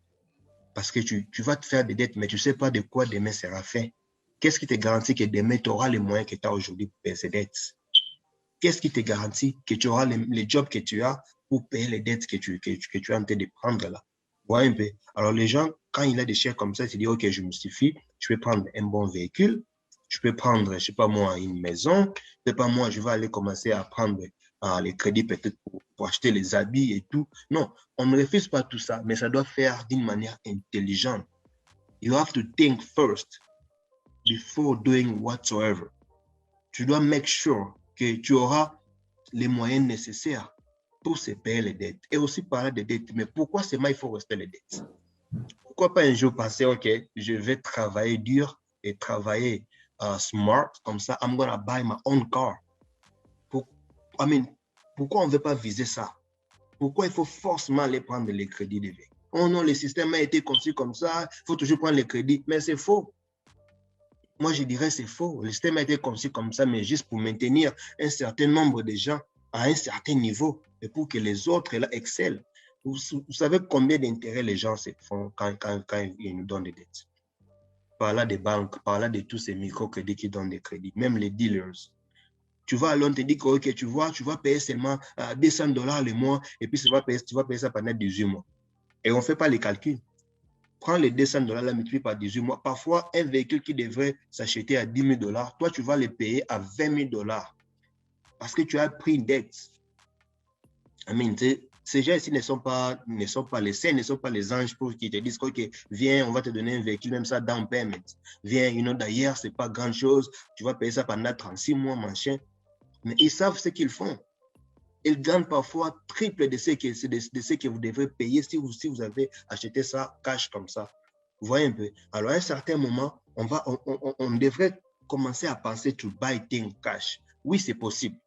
Parce que tu vas te faire des dettes, mais tu ne sais pas de quoi demain sera fait. Qu'est-ce qui te garantit que demain, tu auras les moyens que tu as aujourd'hui pour payer ces dettes? Qu'est-ce qui te garantit que tu auras les jobs que tu as pour payer les dettes que tu es en train de prendre là? Ouais, un peu. Alors, les gens, quand il a des chèques comme ça, ils se disent, OK, je me suffis, je vais prendre un bon véhicule, je peux prendre, je ne sais pas moi, une maison, je ne sais pas moi, je vais aller commencer à prendre les crédits peut-être pour acheter les habits et tout. Non, on ne refuse pas tout ça, mais ça doit faire d'une manière intelligente. You have to think first before doing whatsoever. Tu dois make sure que tu auras les moyens nécessaires pour se payer les dettes. Et aussi parler des dettes. Mais pourquoi seulement il faut rester les dettes? Pourquoi pas un jour penser, OK, je vais travailler dur et travailler smart, comme ça, I'm gonna buy my own car. Pourquoi on ne veut pas viser ça? Pourquoi il faut forcément aller prendre les crédits de vie? Oh non, le système a été conçu comme ça, il faut toujours prendre les crédits. Mais c'est faux. Moi, je dirais c'est faux. Le système a été conçu comme ça, mais juste pour maintenir un certain nombre de gens à un certain niveau et pour que les autres là excellent. Vous savez combien d'intérêts les gens se font quand ils nous donnent des dettes? Par là des banques, par là de tous ces microcrédits qui donnent des crédits, même les dealers. Tu vas à Londres, tu dis que okay, tu vas payer seulement $200 le mois et puis tu vas payer ça pendant 18 mois. Et on ne fait pas les calculs. Prends les $200 là, multiplie par 18 mois. Parfois, un véhicule qui devrait s'acheter à $10 000, toi, tu vas le payer à $20 000 parce que tu as pris une dette. Ces gens ici ne sont pas les saints, ne sont pas les anges pour qui te disent OK, viens, on va te donner un véhicule, même ça, down payment. Viens, d'ailleurs, ce n'est pas grand chose. Tu vas payer ça pendant 36 mois, machin. Mais ils savent ce qu'ils font. Ils gagnent parfois triple de ce que vous devrez payer si vous avez acheté ça cash comme ça. Vous voyez un peu? Alors, à un certain moment, on devrait commencer à penser to buy things cash. Oui, c'est possible.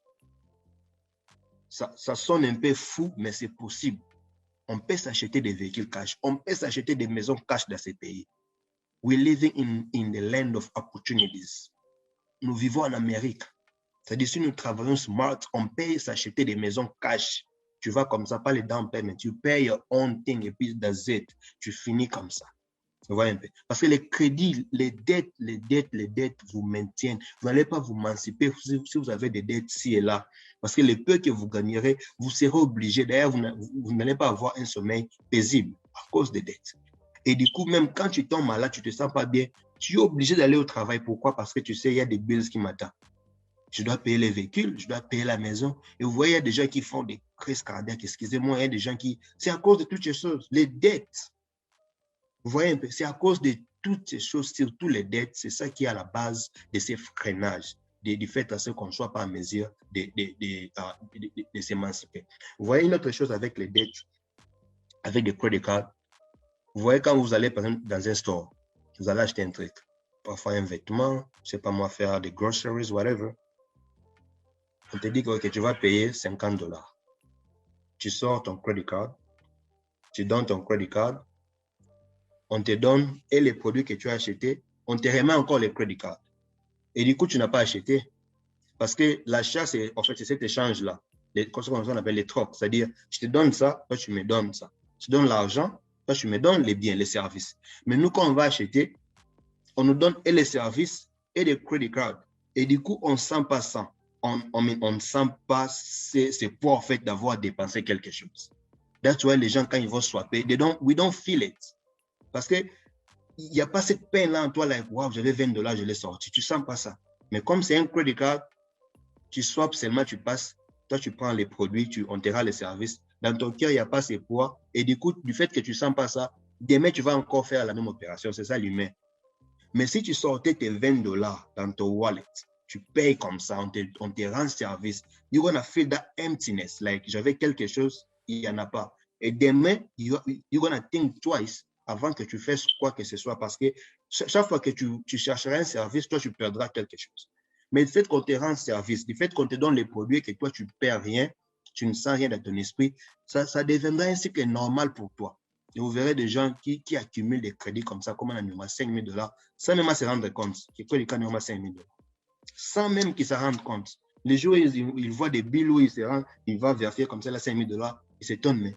Ça sonne un peu fou, mais c'est possible. On peut s'acheter des véhicules cash. On peut s'acheter des maisons cash dans ces pays. We're living in the land of opportunities. Nous vivons en Amérique. C'est-à-dire, si nous travaillons smart, on peut s'acheter des maisons cash. tu vas comme ça, pas les down payment, tu payes your own thing et puis that's it. Tu finis comme ça. Vous voyez un peu? Parce que les crédits, les dettes vous maintiennent. Vous n'allez pas vous émanciper si vous avez des dettes ci et là. Parce que les peu que vous gagnerez, vous serez obligé. D'ailleurs, vous n'allez pas avoir un sommeil paisible à cause des dettes. Et du coup, même quand tu tombes malade, tu ne te sens pas bien, tu es obligé d'aller au travail. Pourquoi? Parce que tu sais, il y a des bills qui m'attendent. Je dois payer les véhicules, je dois payer la maison. Et vous voyez, il y a des gens qui font des crises cardiaques. Excusez-moi, il y a des gens qui... C'est à cause de toutes ces choses. Les dettes. Vous voyez un peu, c'est à cause de toutes ces choses, surtout les dettes, c'est ça qui est à la base de ces freinages, du fait à ce qu'on ne soit pas en mesure de s'émanciper. Vous voyez une autre chose avec les dettes, avec des credit cards. Vous voyez quand vous allez par exemple dans un store, vous allez acheter un truc, parfois un vêtement, je ne sais pas moi, faire des groceries, whatever. On te dit que okay, tu vas payer $50. Tu sors ton credit card, tu donnes ton credit card, on te donne et les produits que tu as achetés, on te remet encore les credit cards. Et du coup, tu n'as pas acheté. Parce que l'achat, c'est en fait, c'est cet échange-là. Ce qu'on appelle les trocs. C'est-à-dire, je te donne ça, toi, tu me donnes ça. Je te donne l'argent, toi, tu me donnes les biens, les services. Mais nous, quand on va acheter, on nous donne et les services et les credit cards. Et du coup, on ne sent pas ça. On ne sent pas c'est poids, en fait, d'avoir dépensé quelque chose. That's why les gens, quand ils vont swapper, we don't feel it. Parce qu'il n'y a pas cette peine-là en toi, like, wow, j'avais $20, je l'ai sorti. Tu ne sens pas ça. Mais comme c'est un credit card, tu swaps seulement, tu passes, toi, tu prends les produits, on te rend les services. Dans ton cœur, il n'y a pas ces poids. Et du coup, du fait que tu ne sens pas ça, demain, tu vas encore faire la même opération. C'est ça l'humain. Mais si tu sortais tes $20 dans ton wallet, tu payes comme ça, on te rend service, you're gonna feel that emptiness. Like, j'avais quelque chose, il n'y en a pas. Et demain, you're gonna think twice avant que tu fasses quoi que ce soit, parce que chaque fois que tu chercheras un service, toi, tu perdras quelque chose. Mais le fait qu'on te rende service, le fait qu'on te donne les produits et que toi, tu ne perds rien, tu ne sens rien dans ton esprit, ça deviendra un cycle normal pour toi. Et vous verrez des gens qui accumulent des crédits comme ça, comme on a $5,000, sans même se rendre compte qu'il y a $5,000. Sans même qu'ils se rendent compte. Les jours, ils voient des billes où il va vérifier comme ça, là, $5,000, ils s'étonnent, mais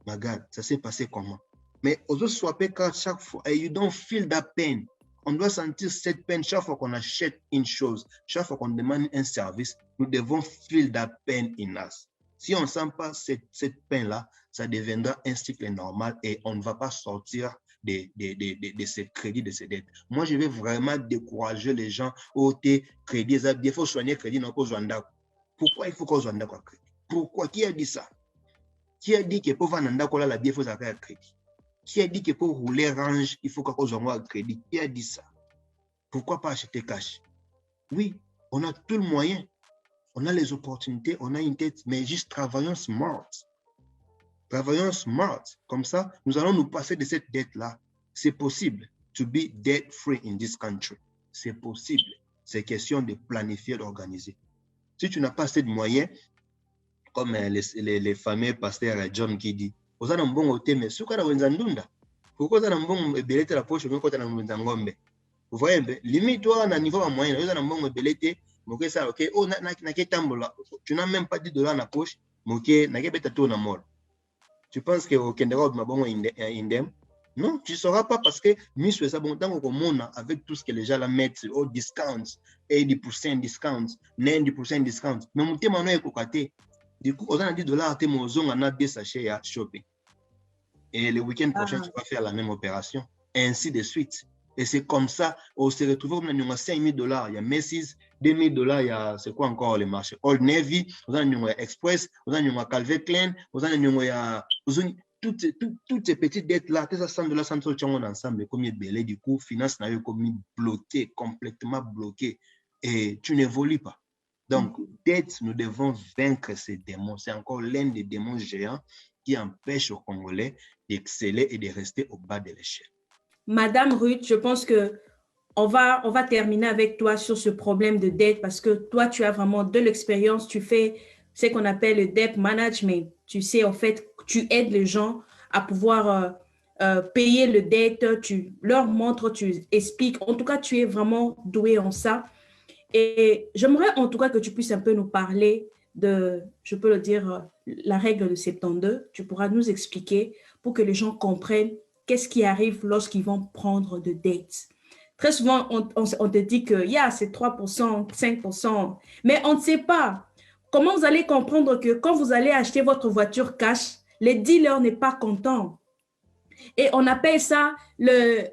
my God, ça s'est passé comment? Mais aux autres swapper card chaque fois, et you don't feel that pain. On doit sentir cette peine chaque fois qu'on achète une chose, chaque fois qu'on demande un service, nous devons feel that pain in us. Si on ne sent pas cette peine-là, ça deviendra un cycle normal et on ne va pas sortir de ces crédits, de ces dettes. Moi, je vais vraiment décourager les gens au crédit. Il faut soigner crédit, non pas Zouanda. Pourquoi il faut qu'on Zouanda quoi crédit? Pourquoi? Qui a dit ça? Qui a dit que pour Vananda Kola la bien, il faut avoir un crédit? Qui a dit que pour rouler range, il faut qu'on ait un crédit? Qui a dit ça? Pourquoi pas acheter cash? Oui, on a tout le moyen. On a les opportunités, on a une tête, mais juste travaillons smart. Travaillons smart. Comme ça, nous allons nous passer de cette dette-là. C'est possible to be debt-free in this country. C'est possible. C'est question de planifier, d'organiser. Si tu n'as pas assez de moyens, comme les fameux pasteurs John qui dit, vous avez un bon côté, mais ce qu'on a wenzandunda. Pourquoi vous avez un bon belete la poche, mais quand on a un wenzangombe? Vous voyez, limite, toi, à un niveau moyen, vous avez un bon belete, mais ça, ok, oh, tu n'as même pas $10 dans la poche, mais ok, tu penses que au Kendra, indem? Non, tu ne sauras pas parce que Miss ça bon temps avec tout ce que les gens la mettent au discount, 80% discount, 90% discount. Mais mon thème est cocaté. Du coup, on a $10, on a des sachets à shopping. Et le week-end prochain, tu vas faire la même opération. Et ainsi de suite. Et c'est comme ça, on se retrouve on a $5,000, il y a Macy's, $2,000, il y a, c'est quoi encore les marchés? Old Navy, on a Express, on a Calvin Klein, on a toutes ces petites dettes-là, que ça $100, $100 ensemble, comme il belé, du coup, finance n'a eu comme bloqué, complètement bloqué. Et tu n'évolues pas. Donc, dette, nous devons vaincre ces démons. C'est encore l'un des démons géants qui empêche aux Congolais d'exceller et de rester au bas de l'échelle. Madame Ruth, je pense que on va terminer avec toi sur ce problème de dette parce que toi, tu as vraiment de l'expérience. Tu fais ce qu'on appelle le debt management. Tu sais, en fait, tu aides les gens à pouvoir payer le dette. Tu leur montres, tu expliques. En tout cas, tu es vraiment doué en ça. Et j'aimerais en tout cas que tu puisses un peu nous parler je peux le dire, la règle de 72. Tu pourras nous expliquer pour que les gens comprennent qu'est-ce qui arrive lorsqu'ils vont prendre de dates. Très souvent, on te dit que c'est 3%, 5%, mais on ne sait pas. Comment vous allez comprendre que quand vous allez acheter votre voiture cash, les dealers n'est pas content? Et on appelle ça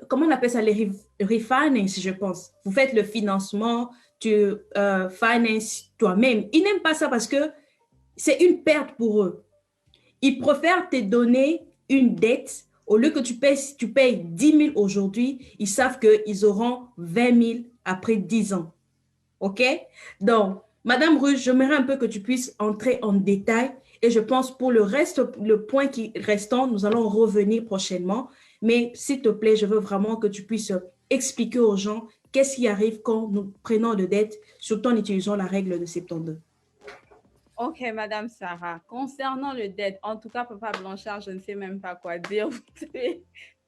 comment on appelle ça, les refinance, je pense. Vous faites le financement, tu finances toi-même. Ils n'aiment pas ça parce que c'est une perte pour eux. Ils préfèrent te donner une dette. Au lieu que tu payes 10 000 aujourd'hui, ils savent qu'ils auront 20 000 après 10 ans. OK? Donc, Madame Ruth, j'aimerais un peu que tu puisses entrer en détail et je pense pour le reste, le point qui restant, nous allons revenir prochainement. Mais s'il te plaît, je veux vraiment que tu puisses expliquer aux gens qu'est-ce qui arrive quand nous prenons de dette, surtout en utilisant la règle de 72. Ok, Madame Sarah. Concernant le dette, en tout cas, Papa Blanchard, je ne sais même pas quoi dire. Vous avez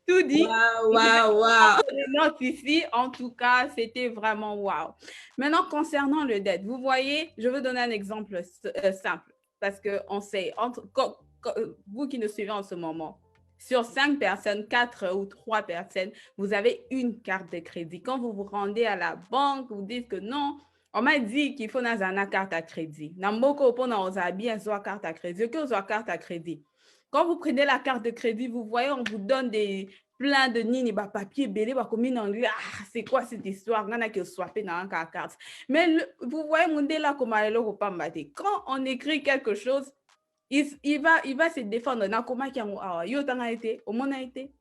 tout dit. Waouh. Les notes ici, en tout cas, c'était vraiment waouh. Maintenant, concernant le dette, vous voyez, je veux donner un exemple simple parce qu'on sait, vous qui nous suivez en ce moment, sur 5 personnes, 4 ou 3 personnes, vous avez une carte de crédit. Quand vous vous rendez à la banque, vous dites que non, on m'a dit qu'il faut une carte à crédit. Namboko pour nous bien une carte à crédit. Que une carte à crédit. Quand vous prenez la carte de crédit, vous voyez, on vous donne plein de nini papier belé comme en anglais. Ah, c'est quoi cette histoire? On a que swapper dans la carte. Mais vous voyez mon là comme quand on écrit quelque chose, il va se défendre.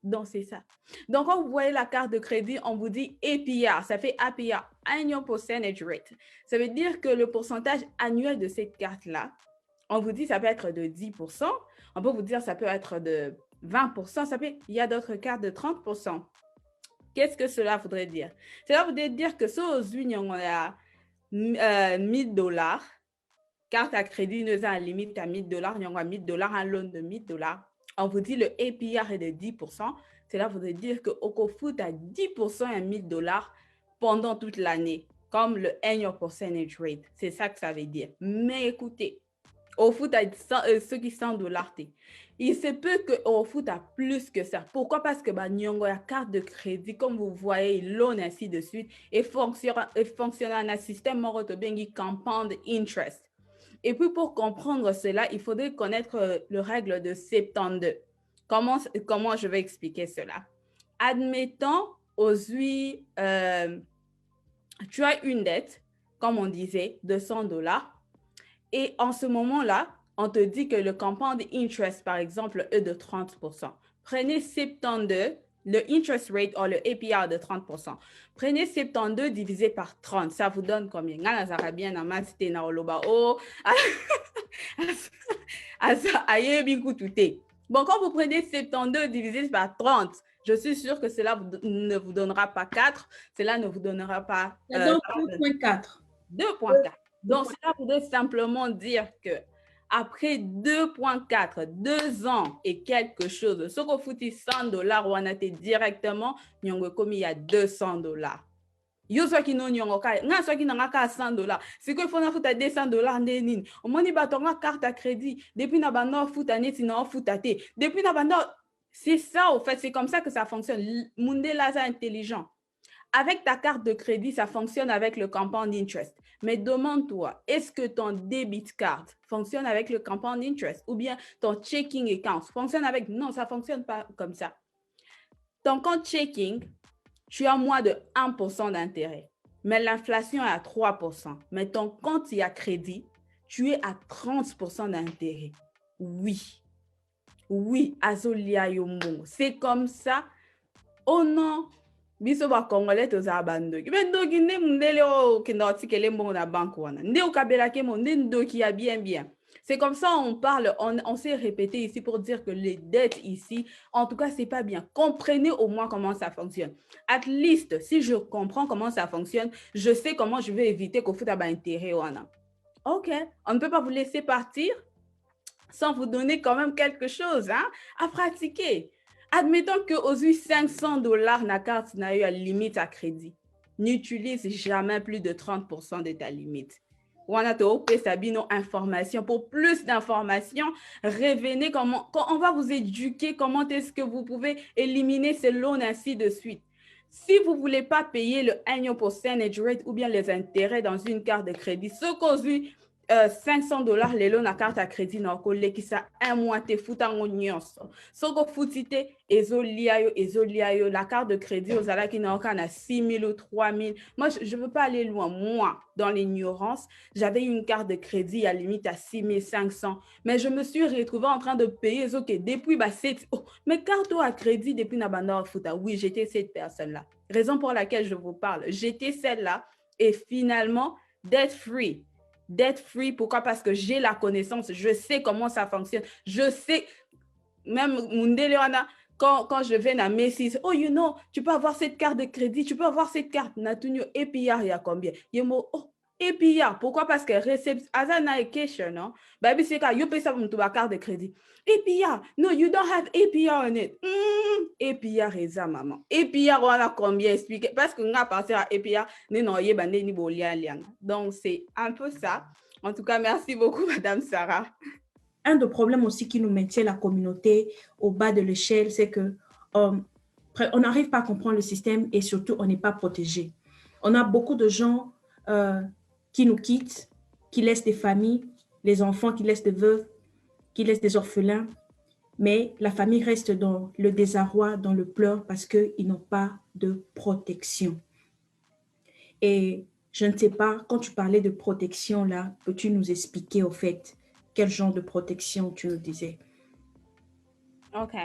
Donc, c'est ça. Donc, quand vous voyez la carte de crédit, on vous dit APR. Ça fait APR, Annual Percentage Rate. Ça veut dire que le pourcentage annuel de cette carte-là, on vous dit ça peut être de 10%. On peut vous dire ça peut être de 20%. Il y a d'autres cartes de 30%. Qu'est-ce que cela voudrait dire? Cela voudrait dire que si aux unions, on a $1,000, carte à crédit nous a un limite à $1,000, il y a $1,000, un loan de $1,000. On vous dit le APR est de 10%. Cela voudrait dire que au foot à 10% et $1,000 pendant toute l'année, comme le annual percentage rate. C'est ça que ça veut dire. Mais écoutez, au foot à ceux qui $100, il se peut qu'au foot à plus que ça. Pourquoi? Parce que Nyongo a carte de crédit, comme vous voyez, loan ainsi de suite, et fonctionne dans un système morotobengi compound interest. Et puis, pour comprendre cela, il faudrait connaître le règle de 72. Comment je vais expliquer cela? Admettons, aujourd'hui, tu as une dette, comme on disait, de $100. Et en ce moment-là, on te dit que le compound interest, par exemple, est de 30%. Prenez 72, le interest rate ou le APR de 30%. Prenez 72 divisé par 30. Ça vous donne combien? Bon, quand vous prenez 72 divisé par 30, je suis sûre que cela ne vous donnera pas 4. Cela ne vous donnera pas... 2.4. 2.4. Donc, cela voudrait simplement dire que après 2.4, 2 ans et quelque chose, ce qu'on fout $100, on a été directement, il y a $200. Yo soit qui non soit qui n'a qu'à $100. C'est qu'il faut na foutre $200 nini. Au moins il batonga carte à crédit. Depuis na bando fout année sinon fout até. Depuis na bando c'est ça au fait, c'est comme ça que ça fonctionne. Monde là c'est intelligent. Avec ta carte de crédit, ça fonctionne avec le compound interest. Mais demande-toi, est-ce que ton debit card fonctionne avec le compound interest ou bien ton checking account fonctionne avec... Non, ça ne fonctionne pas comme ça. Ton compte checking, tu as moins de 1% d'intérêt. Mais l'inflation est à 3%. Mais ton compte y a crédit, tu es à 30% d'intérêt. Oui. Oui, azolia yombo. C'est comme ça. Oh non. Biso ba Congolais toza bando. Bendo ki ne mundele o kenda tikele mbongo na banque wana. Nde okabela ke mo nde ndoki ya bien. C'est comme ça on parle, on s'est répété ici pour dire que les dettes ici, en tout cas, c'est pas bien. Comprenez au moins comment ça fonctionne. At least, si je comprends comment ça fonctionne, je sais comment je vais éviter qu'au fout à intérêt wana. Ok, on ne peut pas vous laisser partir sans vous donner quand même quelque chose à pratiquer. Admettons qu'aujourd'hui, $500 na carte n'a eu à limite à crédit. N'utilise jamais plus de 30% de ta limite. informations. Pour plus d'informations, revenez on va vous éduquer comment est-ce que vous pouvez éliminer ces loans ainsi de suite. Si vous ne voulez pas payer le annual percentage rate ou bien les intérêts dans une carte de crédit, ce qu'aujourd'hui, $500 les loans à carte à crédit dans qui ça un mois te fouta en nyonso ce que foutite ezoliayo la carte de crédit aux ala qui n'a aucun à 6 000 ou 3 000. Moi je veux pas aller loin. Moi dans l'ignorance j'avais une carte de crédit à limite à 6 500, mais je me suis retrouvée en train de payer depuis mais carte à crédit depuis nabanda fouta. Oui, j'étais cette personne là, raison pour laquelle je vous parle, j'étais celle-là et finalement debt free. Debt free, pourquoi? Parce que j'ai la connaissance, je sais comment ça fonctionne, je sais, même quand je vais à Macy's, oh you know, tu peux avoir cette carte de crédit, tu peux avoir cette carte, Natunio, APR, il y a combien? Oh, APR, pourquoi? Parce que réception, as an allocation, non? Baby, c'est quand you pay ça pour ta carte de crédit. APR, no, you don't have APR on it. APR est ça, maman. APR, on a combien expliqué? Parce qu'on a passé à APR, donc c'est un peu ça. En tout cas, merci beaucoup, Madame Sarah. Un des problèmes aussi qui nous maintient la communauté au bas de l'échelle, c'est que on n'arrive pas à comprendre le système et surtout, on n'est pas protégé. On a beaucoup de gens qui nous quittent, qui laissent des familles, les enfants qui laissent des veuves, qui laissent des orphelins, mais la famille reste dans le désarroi, dans le pleur parce qu'ils n'ont pas de protection. Et je ne sais pas, quand tu parlais de protection là, peux-tu nous expliquer au fait quel genre de protection tu nous disais? Ok.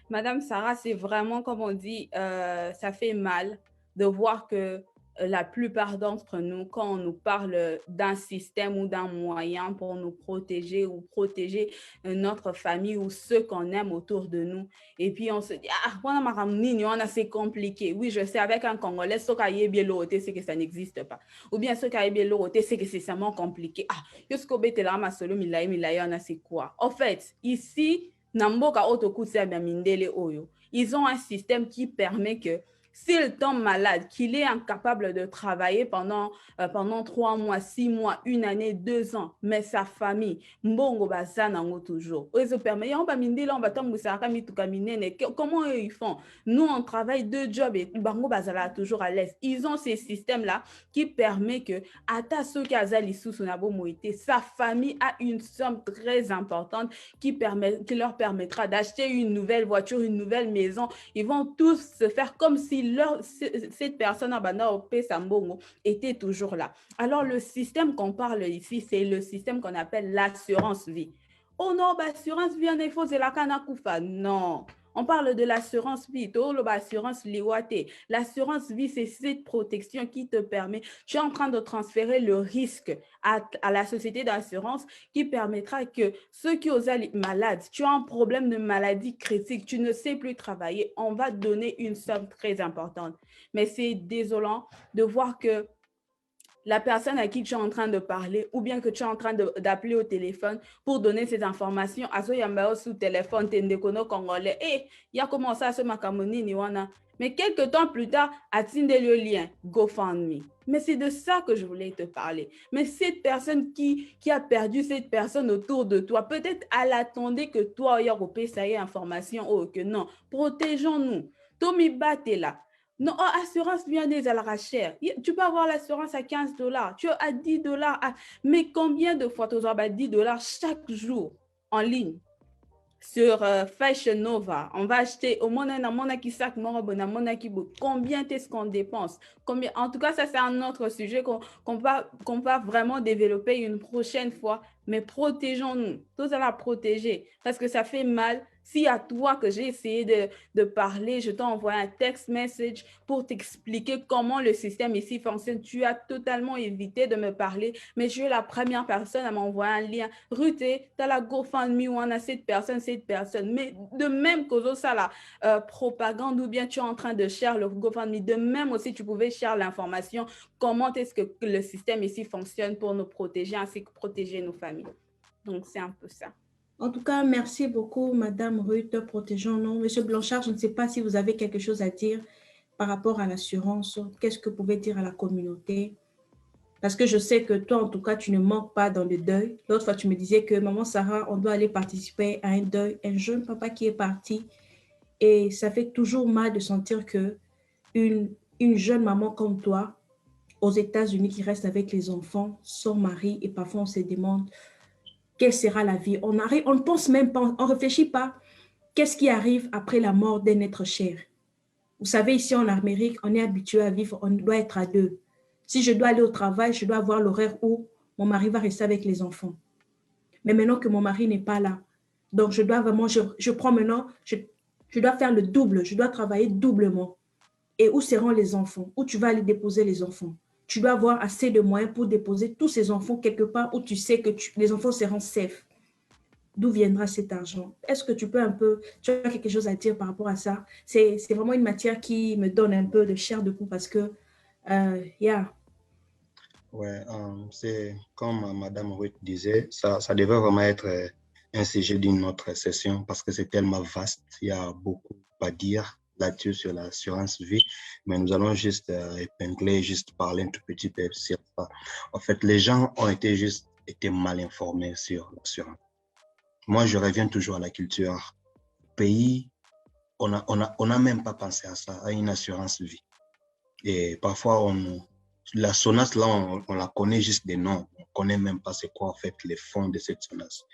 Madame Sarah, c'est vraiment, comme on dit, ça fait mal de voir que la plupart d'entre nous, quand on nous parle d'un système ou d'un moyen pour nous protéger ou protéger notre famille ou ceux qu'on aime autour de nous, et puis on se dit, ah, c'est compliqué. Oui, je sais, avec un Congolais, ce qui est bien l'autre, c'est que ça n'existe pas. Ou bien ce qui est bien l'autre, c'est que c'est seulement compliqué. Ah, c'est quoi? En fait, ici, ils ont un système qui permet que s'il tombe malade, qu'il est incapable de travailler pendant 3 mois, 6 mois, 1 année, 2 ans, mais sa famille, mbongo bazanango toujours. Comment ils font? Nous, on travaille 2 jobs et bango bazala toujours à l'aise. Ils ont ces systèmes-là qui permettent que, sa famille a une somme très importante qui leur permettra d'acheter une nouvelle voiture, une nouvelle maison. Ils vont tous se faire comme si cette personne en Banda Opé Sambongo était toujours là. Alors, le système qu'on parle ici, c'est le système qu'on appelle l'assurance vie. Oh non, l'assurance vie, il faut c'est la Kanakoufa. Non. On parle de l'assurance vie, l'assurance liwate. L'assurance vie, c'est cette protection qui te permet, tu es en train de transférer le risque à la société d'assurance qui permettra que ceux qui osent aller malades, tu as un problème de maladie critique, tu ne sais plus travailler, on va te donner une somme très importante. Mais c'est désolant de voir que la personne à qui tu es en train de parler ou bien que tu es en train d'appeler au téléphone pour donner ces informations à ce yambao sous téléphone, tendekono congolais, et il y a commencé à se makamoni niwana. Mais quelques temps plus tard, atteindre le lien, GoFundMe. Mais c'est de ça que je voulais te parler. Mais cette personne qui a perdu cette personne autour de toi, peut-être elle attendait que toi, Europé, ça y est, information, oh, que non, protégeons-nous. Tommy Bate là. Non, oh, assurance vient des cher. Tu peux avoir l'assurance à $15, tu as à $10. Mais combien de fois tu as $10 chaque jour en ligne? Sur Fashion Nova, on va acheter au moins combien est-ce qu'on dépense? Combien? En tout cas, ça c'est un autre sujet qu'on va vraiment développer une prochaine fois. Mais protégeons-nous, tous à la protéger parce que ça fait mal. Si à toi que j'ai essayé de parler, je t'ai envoyé un text message pour t'expliquer comment le système ici fonctionne. Tu as totalement évité de me parler, mais je suis la première personne à m'envoyer un lien. Ruth, tu as la GoFundMe où on a cette personne. Mais de même que ça, la propagande ou bien tu es en train de share le GoFundMe, de même aussi tu pouvais share l'information. Comment est-ce que le système ici fonctionne pour nous protéger ainsi que protéger nos familles. Donc, c'est un peu ça. En tout cas, merci beaucoup, Madame Ruth, protégeons-nous. Monsieur Blanchard, je ne sais pas si vous avez quelque chose à dire par rapport à l'assurance. Qu'est-ce que vous pouvez dire à la communauté? Parce que je sais que toi, en tout cas, tu ne manques pas dans le deuil. L'autre fois, tu me disais que maman Sarah, on doit aller participer à un deuil, un jeune papa qui est parti. Et ça fait toujours mal de sentir que une jeune maman comme toi, aux États-Unis, qui reste avec les enfants, son mari, et parfois on se demande quelle sera la vie. On ne pense même pas, on ne réfléchit pas. Qu'est-ce qui arrive après la mort d'un être cher? Vous savez, ici en Amérique, on est habitué à vivre, on doit être à deux. Si je dois aller au travail, je dois avoir l'horaire où mon mari va rester avec les enfants. Mais maintenant que mon mari n'est pas là, donc je dois vraiment, je prends maintenant, je dois faire le double, je dois travailler doublement. Et où seront les enfants? Où tu vas aller déposer les enfants? Tu dois avoir assez de moyens pour déposer tous ces enfants quelque part où tu sais que les enfants seront safe. D'où viendra cet argent? Est-ce que tu peux un peu, tu as quelque chose à dire par rapport à ça? C'est vraiment une matière qui me donne un peu de chair de poule parce que, yeah. Ouais, c'est comme Madame Ruth disait, ça devait vraiment être un sujet d'une autre session parce que c'est tellement vaste. Il y a beaucoup à dire là-dessus sur l'assurance vie, mais nous allons juste épingler, juste parler un tout petit peu sur ça. En fait, les gens ont été mal informés sur l'assurance. Moi, je reviens toujours à la culture. Pays, on n'a même pas pensé à ça, à une assurance vie. Et parfois, la SONAS, là, on la connaît juste des noms. On ne connaît même pas c'est quoi, en fait, les fonds de cette SONAS.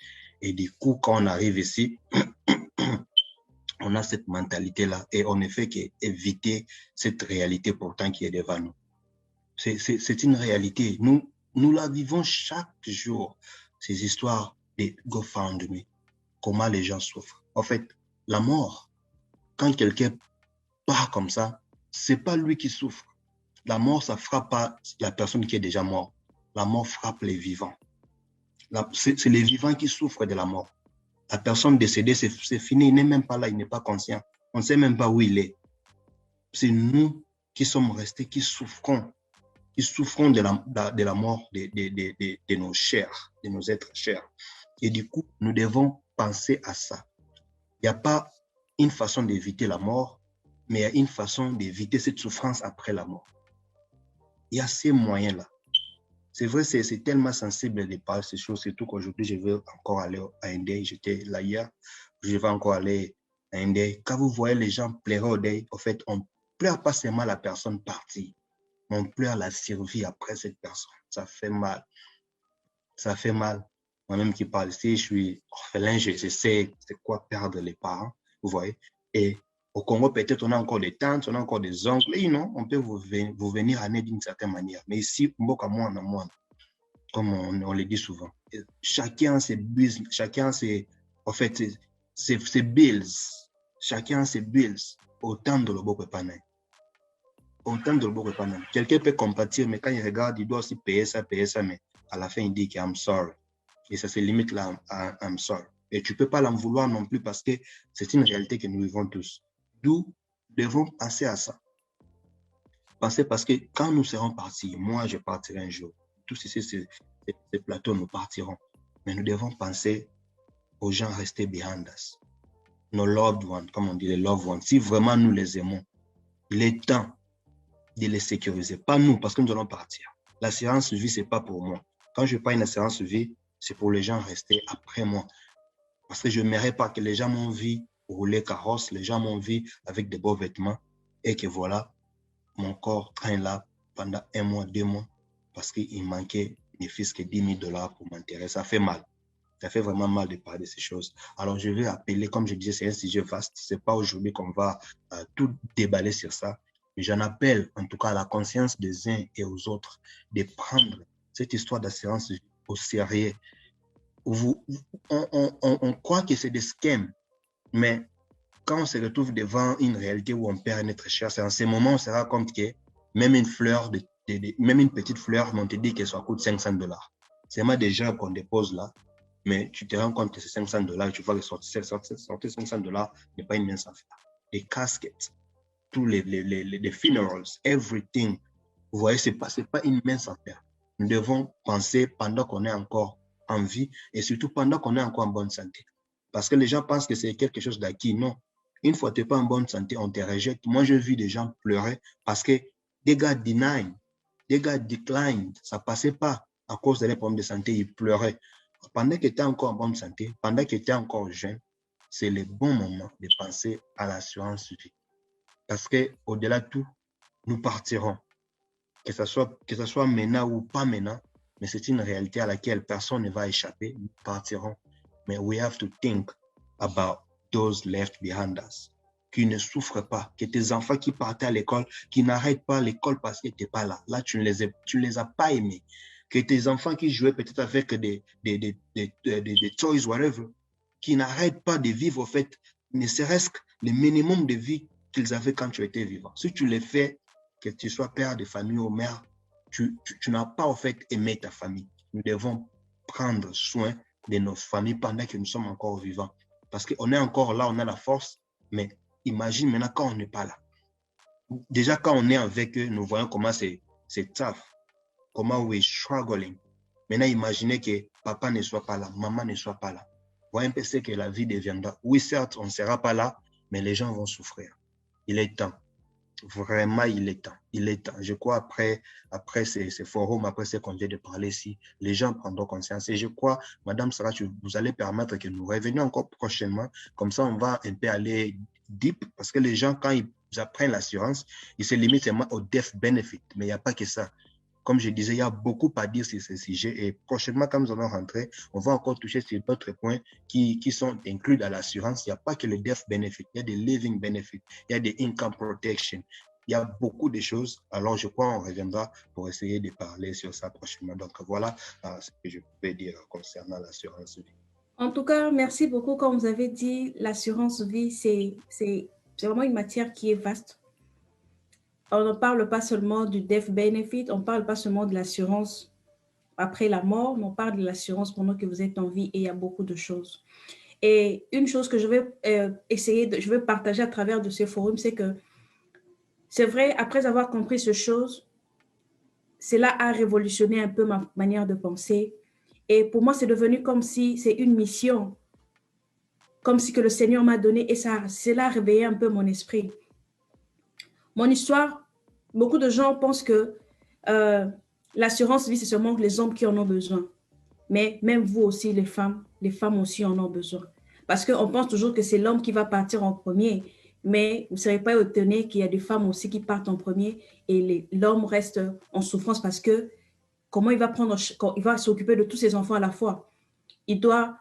Et du coup, quand on arrive ici, on a cette mentalité-là et on ne fait qu'éviter cette réalité pourtant qui est devant nous. C'est une réalité. Nous la vivons chaque jour, ces histoires de GoFundMe, comment les gens souffrent. En fait, la mort, quand quelqu'un part comme ça, c'est pas lui qui souffre. La mort, ça frappe pas la personne qui est déjà morte. La mort frappe les vivants. C'est les vivants qui souffrent de la mort. La personne décédée, c'est fini, il n'est même pas là, il n'est pas conscient. On ne sait même pas où il est. C'est nous qui sommes restés, qui souffrons de la mort de nos chers, de nos êtres chers. Et du coup, nous devons penser à ça. Il n'y a pas une façon d'éviter la mort, mais il y a une façon d'éviter cette souffrance après la mort. Il y a ces moyens-là. C'est vrai, c'est tellement sensible de parler de ces choses, surtout qu'aujourd'hui, je vais encore aller à un deuil. J'étais là hier, je vais encore aller à un deuil. Quand vous voyez les gens pleurer au deuil, en fait, on ne pleure pas seulement la personne partie, mais on pleure la survie après cette personne. Ça fait mal. Ça fait mal. Moi-même qui parle ici, je suis orphelin, je sais c'est quoi perdre les parents, vous voyez. Et au Congo, peut-être on a encore des tantes, on a encore des oncles, et non, on peut vous venir en aide d'une certaine manière. Mais ici, Mboka moins, comme on le dit souvent. Chacun ses bills, chacun ses, en fait, ses bills. Chacun ses bills. Autant de l'oboko et panay. Autant de l'oboko et panay. Quelqu'un peut compatir, mais quand il regarde, il doit aussi payer ça, mais à la fin, il dit I'm sorry. Et ça se limite là à I'm sorry. Et tu ne peux pas l'en vouloir non plus parce que c'est une réalité que nous vivons tous. D'où devons penser à ça. Penser parce que quand nous serons partis, moi je partirai un jour. Tous ici, ces plateaux, nous partirons. Mais nous devons penser aux gens restés behind us. Nos loved ones, comme on dit, les loved ones. Si vraiment nous les aimons, il est temps de les sécuriser. Pas nous, parce que nous allons partir. L'assurance vie, ce n'est pas pour moi. Quand je parle d'une assurance vie, c'est pour les gens restés après moi. Parce que je n'aimerais pas que les gens m'ont vu rouler carrosse, les gens m'ont vu avec de beaux vêtements et que voilà, mon corps traîne là pendant 1 mois, 2 mois, parce qu'il manquait ne fût-ce que $10,000 pour m'enterrer. Ça fait mal. Ça fait vraiment mal de parler de ces choses. Alors, je vais appeler, comme je disais, c'est un sujet vaste. Ce n'est pas aujourd'hui qu'on va tout déballer sur ça. Mais j'en appelle, en tout cas, à la conscience des uns et aux autres de prendre cette histoire d'assurance au sérieux. On croit que c'est des scams, mais quand on se retrouve devant une réalité où on perd notre cher, c'est en ce moment où on se rend compte que même une fleur, même une petite fleur, on te dit que ça coûte $500. C'est vraiment des gens qu'on dépose là, mais tu te rends compte que c'est $500, tu vois que sortir $500 n'est pas une mince affaire. Les casquettes, tous les funerals, everything, vous voyez, c'est pas une mince affaire. Nous devons penser pendant qu'on est encore en vie et surtout pendant qu'on est encore en bonne santé. Parce que les gens pensent que c'est quelque chose d'acquis. Non. Une fois que tu n'es pas en bonne santé, on te rejette. Moi, j'ai vu des gens pleurer parce que des gars deny. des gars declined, ça passait pas à cause des problèmes de santé, ils pleuraient. Pendant qu'ils étaient encore en bonne santé, pendant qu'ils étaient encore jeunes, c'est le bon moment de penser à l'assurance vie. Parce qu'au-delà de tout, nous partirons. Que ce soit maintenant ou pas maintenant, mais c'est une réalité à laquelle personne ne va échapper. Nous partirons. Mais we have to think about those left behind us. Qui ne souffrent pas, que tes enfants qui partaient à l'école, qui n'arrêtent pas l'école parce qu'ils n'étaient pas là. Là, tu ne les as pas aimés. Que tes enfants qui jouaient peut-être avec des toys, whatever, qui n'arrêtent pas de vivre, au fait, ne serait-ce que le minimum de vie qu'ils avaient quand tu étais vivant. Si tu les fais, que tu sois père de famille ou mère, tu n'as pas, au fait, aimé ta famille. Nous devons prendre soin de nos familles pendant que nous sommes encore vivants. Parce qu'on est encore là, on a la force, mais imagine maintenant quand on n'est pas là. Déjà, quand on est avec eux, nous voyons comment c'est tough, comment we're struggling. Maintenant, imaginez que papa ne soit pas là, maman ne soit pas là. Voyez un peu ce que la vie deviendra. Oui, certes, on ne sera pas là, mais les gens vont souffrir. Il est temps. Vraiment, il est temps. Il est temps. Je crois après ces forums, après ce qu'on vient de parler ici, les gens prendront conscience. Et je crois, Madame Sarah, vous allez permettre que nous revenions encore prochainement. Comme ça, on va un peu aller deep. Parce que les gens, quand ils apprennent l'assurance, ils se limitent seulement au death benefit. Mais il n'y a pas que ça. Comme je disais, il y a beaucoup à dire sur ce sujet. Et prochainement, quand nous allons rentrer, on va encore toucher sur d'autres points qui sont inclus dans l'assurance. Il n'y a pas que le death benefit, il y a des living benefits, il y a des income protection. Il y a beaucoup de choses. Alors, je crois qu'on reviendra pour essayer de parler sur ça prochainement. Donc, voilà ce que je peux dire concernant l'assurance vie. En tout cas, merci beaucoup. Comme vous avez dit, l'assurance vie, c'est vraiment une matière qui est vaste. On ne parle pas seulement du death benefit, on ne parle pas seulement de l'assurance après la mort, mais on parle de l'assurance pendant que vous êtes en vie et il y a beaucoup de choses. Et une chose que je vais je vais partager à travers de ce forum, c'est que c'est vrai, après avoir compris ces choses, cela a révolutionné un peu ma manière de penser. Et pour moi, c'est devenu comme si c'est une mission, comme si que le Seigneur m'a donné et cela a réveillé un peu mon esprit. Mon histoire, beaucoup de gens pensent que l'assurance vie, c'est seulement les hommes qui en ont besoin. Mais même vous aussi, les femmes aussi en ont besoin. Parce qu'on pense toujours que c'est l'homme qui va partir en premier. Mais vous ne serez pas étonné qu'il y a des femmes aussi qui partent en premier et l'homme reste en souffrance parce que comment il va s'occuper de tous ses enfants à la fois? Il doit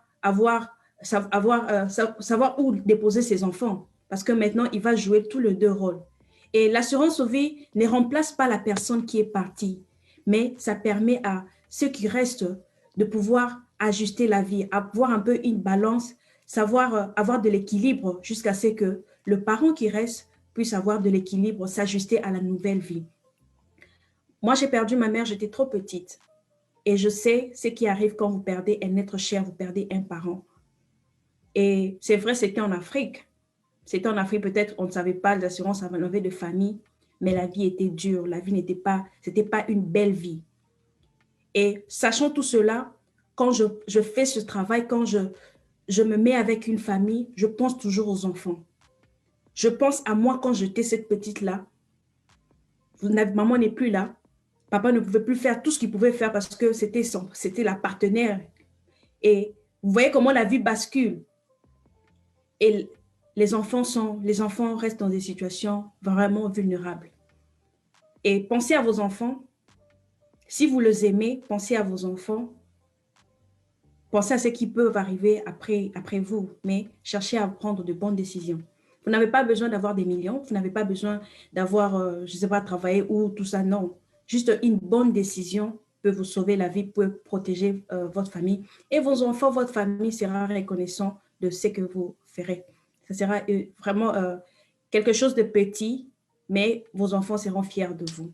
savoir où déposer ses enfants parce que maintenant, il va jouer tous les deux rôles. Et l'assurance vie ne remplace pas la personne qui est partie, mais ça permet à ceux qui restent de pouvoir ajuster la vie, avoir un peu une balance, savoir avoir de l'équilibre jusqu'à ce que le parent qui reste puisse avoir de l'équilibre, s'ajuster à la nouvelle vie. Moi, j'ai perdu ma mère, j'étais trop petite. Et je sais ce qui arrive quand vous perdez un être cher, vous perdez un parent. Et c'est vrai, c'était en Afrique. C'était en Afrique, peut-être, on ne savait pas, les assurances avaient enlevé de famille, mais la vie était dure, la vie c'était pas une belle vie. Et sachant tout cela, quand je fais ce travail, quand je me mets avec une famille, je pense toujours aux enfants. Je pense à moi quand j'étais cette petite-là. Maman n'est plus là. Papa ne pouvait plus faire tout ce qu'il pouvait faire parce que c'était la partenaire. Et vous voyez comment la vie bascule. Et les enfants restent dans des situations vraiment vulnérables. Et pensez à vos enfants. Si vous les aimez, pensez à vos enfants. Pensez à ce qui peut arriver après vous, mais cherchez à prendre de bonnes décisions. Vous n'avez pas besoin d'avoir des millions, vous n'avez pas besoin d'avoir, je ne sais pas, travailler ou tout ça, non. Juste une bonne décision peut vous sauver la vie, peut protéger votre famille. Et vos enfants, votre famille sera reconnaissant de ce que vous ferez. Ça sera vraiment quelque chose de petit, mais vos enfants seront fiers de vous.